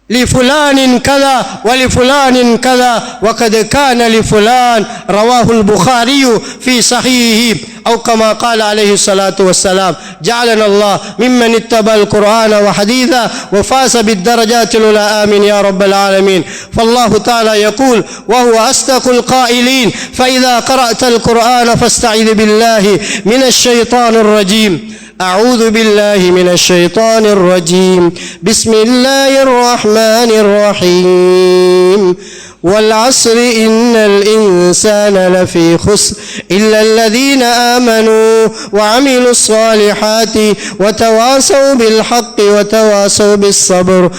لفلان كذا ولفلان كذا وقد كان لفلان. رواه البخاري في صحيحه أو كما قال عليه الصلاة والسلام. جعلنا الله ممن اتبع القرآن وحديثا وفاز بالدرجات الأولى. آمين يا رب العالمين. فالله تعالى يقول وهو أصدق القائلين: فإذا قرأت القرآن فاستعذ بالله من الشيطان الرجيم. أعوذ بالله من الشيطان الرجيم. بسم الله الرحمن الرحيم. والعصر إن الإنسان لفي خسر إلا الذين آمنوا وعملوا الصالحات وتواصوا بالحق وتواصوا بالصبر.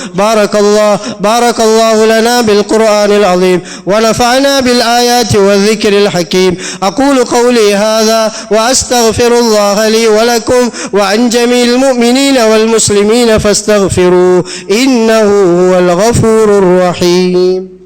بارك الله لنا بالقرآن العظيم ونفعنا بالآيات والذكر الحكيم. أقول قولي هذا وأستغفر الله لي ولكم وعن جميع المؤمنين والمسلمين فاستغفروه إنه هو الغفور الرحيم.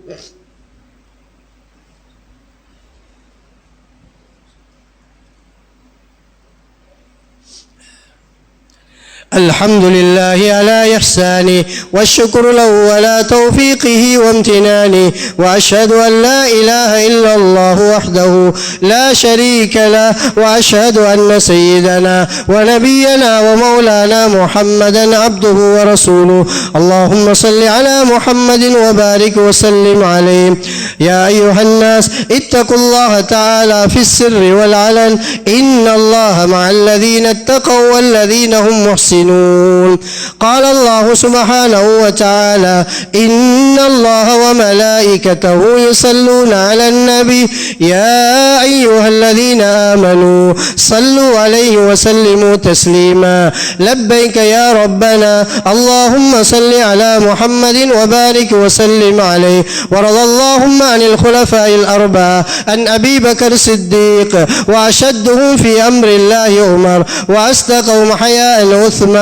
الحمد لله على إحسانه والشكر له على توفيقه وامتنانه، وأشهد أن لا إله إلا الله وحده لا شريك له، وأشهد أن سيدنا ونبينا ومولانا محمدا عبده ورسوله. اللهم صل على محمد وبارك وسلم عليه. يا أيها الناس اتقوا الله تعالى في السر والعلن، إن الله مع الذين اتقوا والذين هم محسنون. قال الله سبحانه وتعالى: إن الله وملائكته يصلون على النبي يا أيها الذين آمنوا صلوا عليه وسلموا تسليما. لبيك يا ربنا، اللهم صل على محمد وبارك وسلم عليه. ورضى اللهم عن الخلفاء الأربعة، عن أبي بكر الصديق، وأشدهم في أمر الله عمر، وأصدقهم حياء عثمان،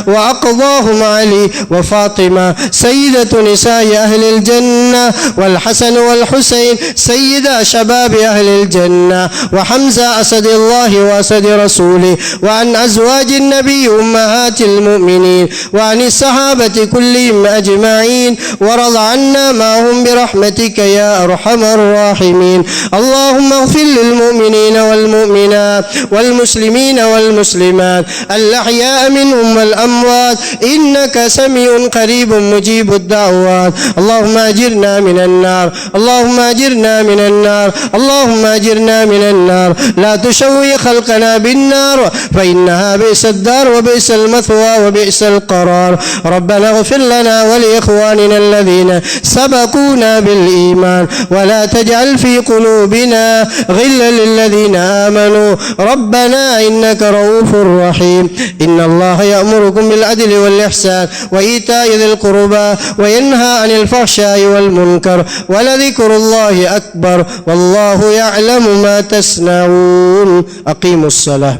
وأقضاهم علي وفاطمة سيدة نساء أهل الجنة، والحسن والحسين سيدا شباب أهل الجنة، وحمزة أسد الله وأسد رسوله، وعن أزواج النبي أمهات المؤمنين، وعن الصحابة كلهم أجمعين، ورض عنا معهم برحمتك يا أرحم الراحمين. اللهم اغفر للمؤمنين والمؤمنات والمسلمين والمسلمات الأحياء منهم والأموات، إنك سميع قريب مجيب الدعوات. اللهم أجرنا من النار، اللهم أجرنا من النار، اللهم أجرنا من النار. لا تشوي خلقنا بالنار فإنها بئس الدار وبئس المثوى وبئس القرار. ربنا اغفر لنا ولإخواننا الذين سبقونا بالإيمان، ولا تجعل في قلوبنا غلا للذين آمنوا ربنا إنك رؤوف رحيم. إن الله يأمركم بالعدل والإحسان وإيتاء ذي القربى وينهى عن الفحشاء والمنكر ولذكر الله أكبر والله يعلم ما تصنعون. أقيموا الصلاة.